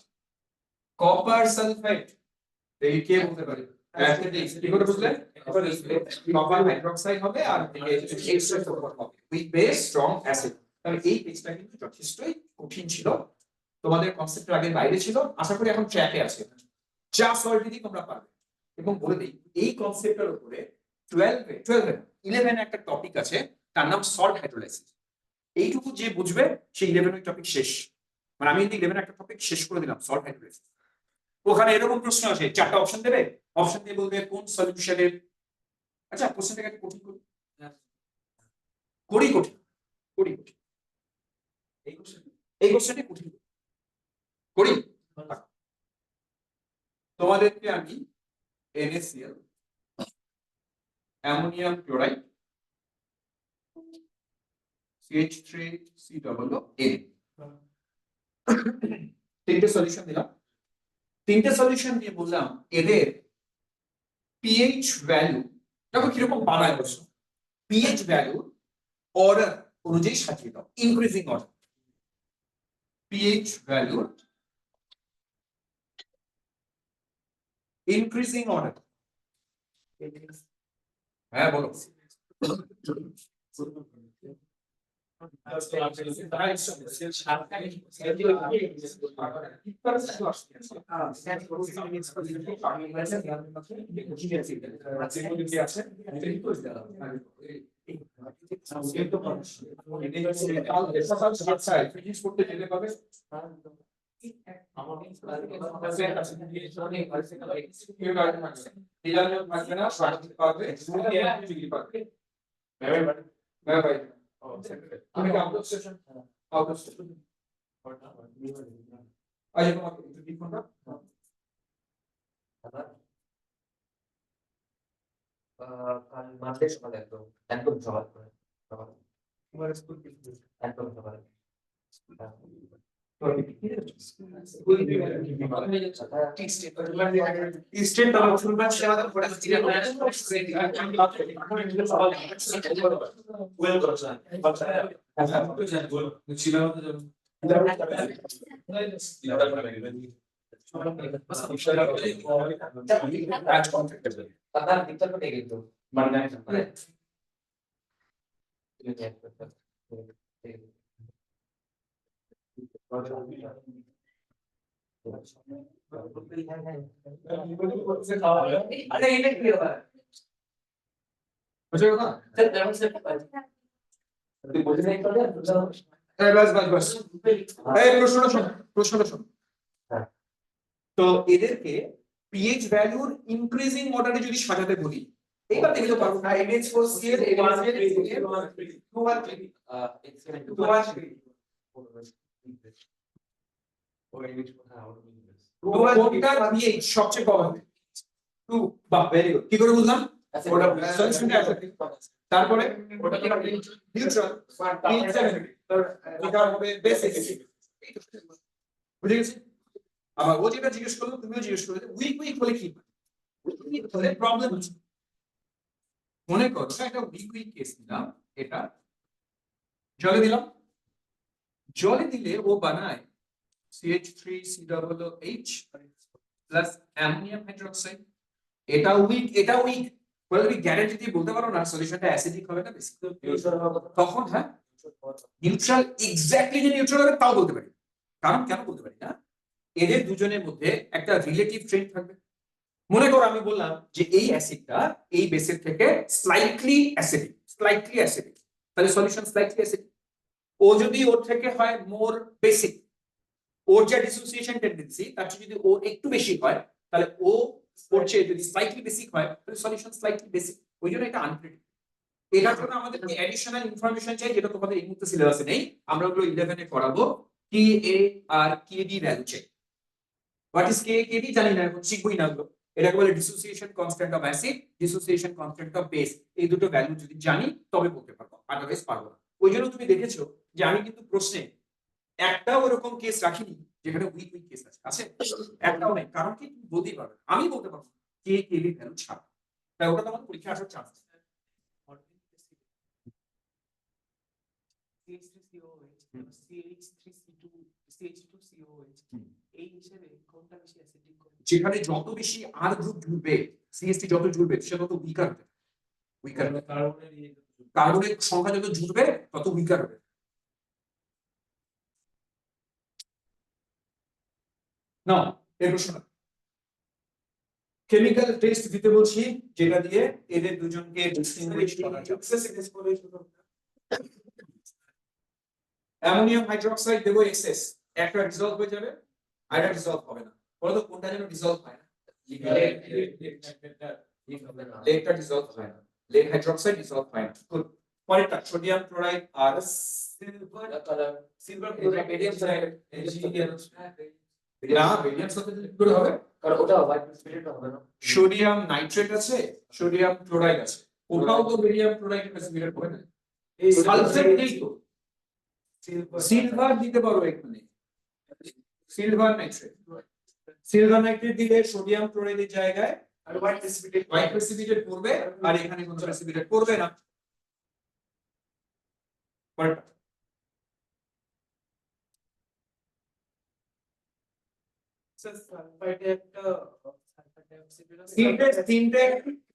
কপার সালফেট, এই কে বলতে পারে? কি করে বুঝলে? কপার হাইড্রোক্সাইড হবে আর H2 হবে, উইক বেস স্ট্রং অ্যাসিড। তাহলে এই পেজটা কিন্তু যথেষ্টই কঠিন ছিল, তোমাদের কনসেপ্টের আগের বাইরে ছিল। আশা করি এখন ট্র্যাকে আছে, যা সলভ দিই তোমরা পারবে। এবং বলে দিই এই কনসেপ্টের উপরে 11 একটা টপিক আছে, তার নাম সল্ট হাইড্রোলাইসিস। এইটুকু যে বুঝবে সেই 11 টপিক শেষ। মানে আমি 11 একটা টপিক শেষ করে দিলাম সল্ট হাইড্রোলাইসিস। ওখানে এরকম প্রশ্ন আসে, 4টা অপশন দেবে, অপশন দিয়ে বলবে কোন সলিউশনের। আচ্ছা কোশ্চেনটাকে কঠিন করি, করি এই কোশ্চেনটা কঠিন করি। তোমাদেরকে আমি NaCl, অ্যামোনিয়াম ক্লোরাইড, CH3COONA, তিনটে সলিউশন দিলাম। তিনটে সলিউশন দিয়ে বললাম এদের পিএইচ ভ্যালু দেখো কিরকম বানায় বসো, পিএইচ ভ্যালু অর্ডার অনুযায়ী সাজিয়ে দাও, increasing order. PH value increasing order. হ্যাঁ বলো। ফিনিশ করতে যেতে পাবে থাকবে না পারবে তুমি out of station out of station আজ তোমাকে একটু ঠিক করো কাল মানডে সকালে একদম একদম সকাল করে সকাল তোমার স্কুল কি একদম সকালে স্টেট তার মুসলমান সেবা পড়া ছিল ওয়েল করছেন ছিল তার ভিতর থেকে কিন্তু মানে আরে এটা কি হবে বুঝলে কথা স্যার তেমন স্যার তুই বলতে চাই তো এই বাস এই প্রশ্নটা শোন হ্যাঁ। তো এদেরকে পিএইচ ভ্যালুর ইনক্রিজিং অর্ডারে যদি সাজাতে বলি এইবার দেখতে পারবো না NH4 এর কোনটার পিএইচ সবচেয়ে কম হবে 2 বাহ ভেরি গুড কি করে বুঝলাম ওটা সলিউশনটা আছে তারপরে ওটা নিউট্রাল পিএইচ 7 এটা হবে বেসিক বুঝে গেছি আবার ও যেটা জিজ্ঞেস করলো তুমিও জিজ্ঞেস করলে উইক হলে কি উইক হলে প্রবলেম আছে মনে করো একটা উইক কেস নিলাম এটা জলে দিলাম জলে দিলে ও বানায় CH3COOH প্লাস অ্যামোনিয়াম হাইড্রোক্সাইড এটা উইক বলে তুমি গ্যারান্টি দিয়ে বলতে পারো না সলিউশনটা অ্যাসিডিক হবে না বেশি তখন হ্যাঁ নিউট্রাল এক্স্যাক্টলি যে নিউট্রাল হবে তাও বলতে পারি কারণ কেন বলতে পারি না এদের দুজনের মধ্যে একটা রিলেটিভ ট্রেন্ড থাকবে মনে করো আমি বললাম যে এই অ্যাসিডটা এই বেসের থেকে স্লাইটলি অ্যাসিডিক তাহলে সলিউশন স্লাইটলি অ্যাসিডিক ও যদি ওর থেকে হয় মোর বেসিক ওর যে ডিসোসিয়েশন টেন্ডেন্সি তার চেয়ে যদি ও একটু বেশি হয় তাহলে ও ওর চেয়ে যদি স্লাইটলি বেসিক হয় তাহলে সলিউশন স্লাইটলি বেসিক ওই জন্য এটা আনপ্রেডিক্টেবল এটার জন্য আমাদের অ্যাডিশনাল ইনফরমেশন চাই যেটা তোমাদের এই মুহূর্তে সিলেবাসে নেই আমরা ওগুলো 11 এ করাবো কে এ আর কে ডি ভ্যালু চাই what is K K D জানি না এখন শিখবই না ওগুলো এটাকে বলে dissociation constant of acid dissociation constant of base এই দুটো ভ্যালু যদি জানি তবে বলতে পারবো আদারওয়াইজ পারবো না ওই জন্য তুমি দেখেছো যে আমি কিন্তু প্রশ্নে একটাও এরকম কেস রাখিনি যেখানে উইক কেস আছে একটাও নেই কারণ কি তুমি বলতেই পারবে আমি বলতে পারবো কে কে ডি ভ্যালু ছাড়া তাই ওটা তোমার পরীক্ষা আসার চান্স CH3COOH CH3C2 CH2COOH এই হিসেবে কোনটা বেশি অ্যাসিডিক যেখানে যত বেশি আর গ্রুপ জুড়বে সিএসটি যত জুড়বে সে তত উইকার হবে কার্বনের সংখ্যা যত জুড়বে তত উইকার হবে না এর প্রশ্ন কেমিক্যাল টেস্ট দিতে বলছি যেটা দিয়ে এদের দুজনকে ডিসটিংগুইশ করা যাবে অ্যামোনিয়াম হাইড্রোক্সাইড দেবো এক্সেস একটা রিজলভ হয়ে যাবে আর একটা রিজলভ হবে না বলতো কোনটা যেন রিজলভ হয় না লেকটা রিজলভ হয় না লেক হাইড্রোক্সাইড রিজলভ হয় না গুড পরেরটা সোডিয়াম ক্লোরাইড আর সিলভার ক্লোরাইড বেরিয়াম সাইড না বেরিয়াম সাথে কি করে হবে কারণ ওটা হোয়াইট প্রেসিপিটেট হবে না সোডিয়াম নাইট্রেট আছে সোডিয়াম ক্লোরাইড আছে ওটাও তো বেরিয়াম ক্লোরাইড প্রেসিপিটেট হবে না এই সালফেট নেই তো সিলভার দিতে পারো এখানে সিলভার নাইট্রেট দিলে সোডিয়াম ক্লোরাইডের জায়গায় আর হোয়াইট প্রেসিপিটেট করবে আর এখানে কোনো প্রেসিপিটেট করবে না পরেরটা স্যার সালফাইডে একটা সালফার ডাইঅক্সাইড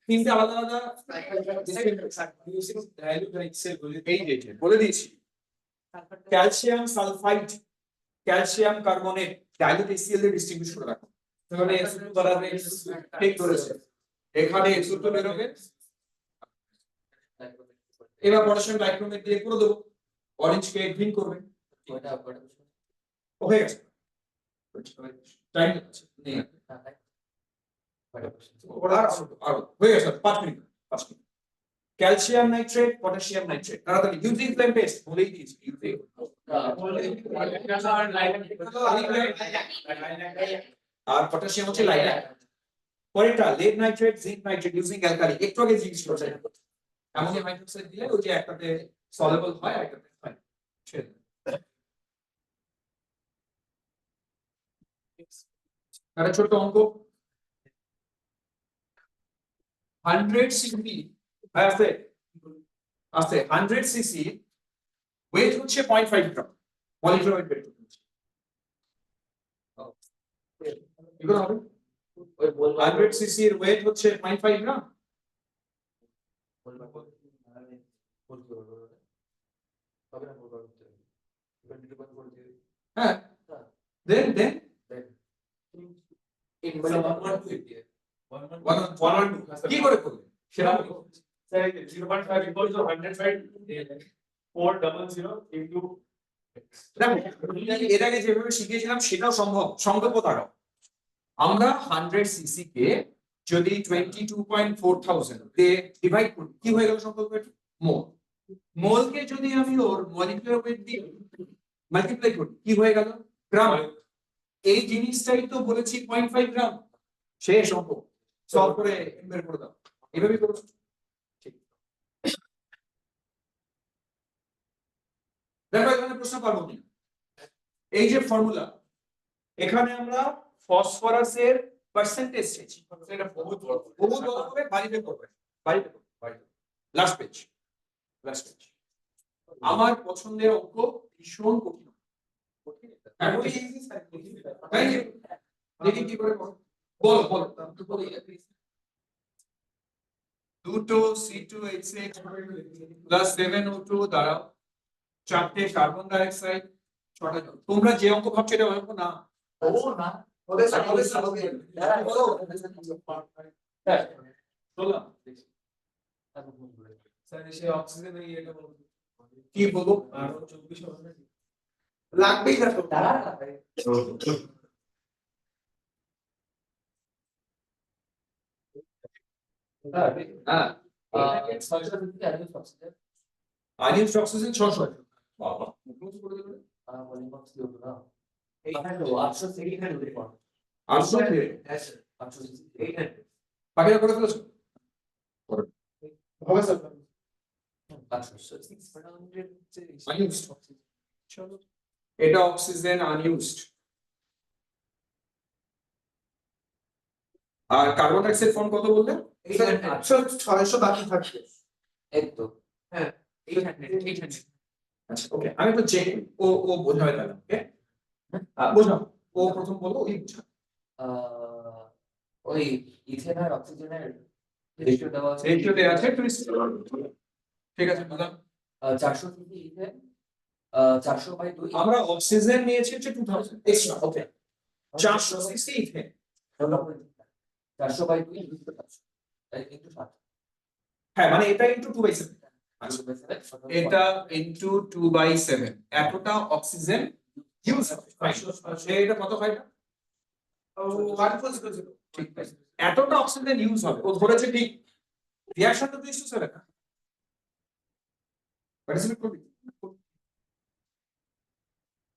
তিনটে আলাদা আলাদা এই যে বলে দিয়েছি calcium sulphide calcium carbonate dilute HCl দিয়ে ডিস্ট্রিবিউট করে রাখো তাহলে SO2 বাড়াবে ঠিক ধরেছে এখানে SO2 বেরোবে এবার পটাশিয়াম ডাইক্রোমেট দিয়ে করে দেবো, অরেঞ্জ কে গ্রিন করবে, কয়টা হয়ে গেছে। টাইম নেই আর হয়ে গেছে 5 minute. Calcium nitrate, potassium nitrate, তাড়াতাড়ি ইউজিং ফ্লেম টেস্ট বলেই দিয়েছি। আর পটাশিয়াম হচ্ছে লাইল্যাক। পরেরটা lead nitrate, zinc nitrate using alkali, একটু আগে জিজ্ঞেস করছেন অ্যামোনিয়াম হাইড্রোক্সাইড দিলে ওই যে একটাতে সলিউবল হয় একটাতে হয়। একটা ছোট অঙ্ক, 100 সিসি আছে আছে 100 সিসি ওয়েট হচ্ছে 0.5 গ্রাম, মলিকুলার ওয়েট বের করতে হচ্ছে। কি করে হবে? ওই বলবো 100 সিসি এর ওয়েট হচ্ছে 0.5 গ্রাম। হ্যাঁ, দেন কি করে করবে সেটা বলো। দেখো এর আগে যেভাবে শিখিয়েছিলাম সেটাও সম্ভব, সংকল্প দাঁড়াও। আমরা 100 সিসি কে যদি 22.4000 দিয়ে ডিভাইড করি কি হয়ে গেল সংকল্প? মোল। মোলকে যদি আমি ওর মলিকুলার ওয়েট দিয়ে মাল্টিপ্লাই করি কি হয়ে গেল? গ্রাম। এই জিনিসটাই তো বলেছি 0.5 গ্রাম। শেষ অঙ্ক, সলভ করে বের করে দাও, এভাবেই করো। ঠিক, দেখো এখানে প্রশ্ন পারবো কি, এই যে ফর্মুলা এখানে আমরা ফসফরাসের পার্সেন্টেজ চেয়েছি, এটা বহুত বড় হবে, বাড়িতে করবে বাড়িতে লাস্ট পেজ। আমার পছন্দের অঙ্ক ভীষণ কঠিন। দেখি কি করে বলো দুটো C2H6 প্লাস 7O2 দ্বারা 4টে কার্বন ডাই অক্সাইড 6টা জল। তোমরা যে অঙ্ক ভাবছো এটা অঙ্ক না। ও না হবে স্যার, হবে স্যার, হবে। বললাম স্যার এসে অক্সিজেন এই এটা বলুন কি বলবো? আর 24 হবে লাগবেই না তো। হ্যাঁ, আনিল অক্সিজেন 600। বাবা মুখস্থ করে দেবে। 800 বাকিটা করে ফেলেছো? হবে স্যার। এটা অক্সিজেন আনইউজড। আর কার্বন ডাই অক্সাইড ফর্ম কত বললে? 600 বাকি থাকবে। একদম হ্যাঁ, 800 আচ্ছা ওকে, আমি তো চেক ও বোঝাবে তাহলে। ওকে বোঝাও, ও প্রথম বলবো ওই বোঝা। ওই ইথেন আর অক্সিজেনের রেশিও দেওয়া আছে, রেশিও দেয়া আছে একটু ঠিক আছে বুঝলাম। 400 সিসি ইথেন 400/2। আমরা অক্সিজেন নিয়েছি হচ্ছে 2000 এক্সট্রা। ওকে 400 সিসি ইথেন 400/2 তাই কিন্তু 7 হ্যাঁ মানে এটা ইনটু 2/7। এটা ইনটু 2/7 এতটা অক্সিজেন ইউজ হয়। এটা কত হয়? ঠিক আছে, এতটা অক্সিজেন ইউজ হবে ও ধরেছে ঠিক। রিঅ্যাকশন তো 2:7 না, পার্টিসিপেট করবি?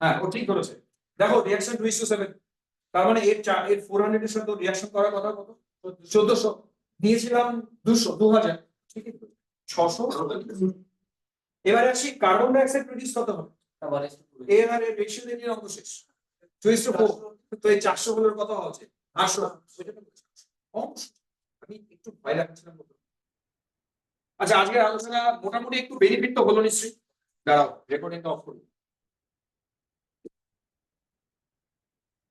হ্যাঁ ও ঠিক ধরেছে। দেখো রিঅ্যাকশন 2:7, তার মানে এর 400 এর সাথে রিঅ্যাকশন করার কথা কত? 1400 দিয়েছিলাম, 2000 ঠিক আছে 600। এবারে আসি কার্বন ডাই অক্সাইড প্রোডিউস কত হবে? এর আর এর রেশিও দিয়ে অঙ্ক শেষ। 2:4 তো এই 400 হলোর কথা হচ্ছে 800। আমি একটু ভয় লাগছিলাম। আচ্ছা আজকের আলোচনা মোটামুটি একটু বেনিফিট তো হলো নিশ্চয়ই। দাঁড়াও রেকর্ডিংটা অফ করি।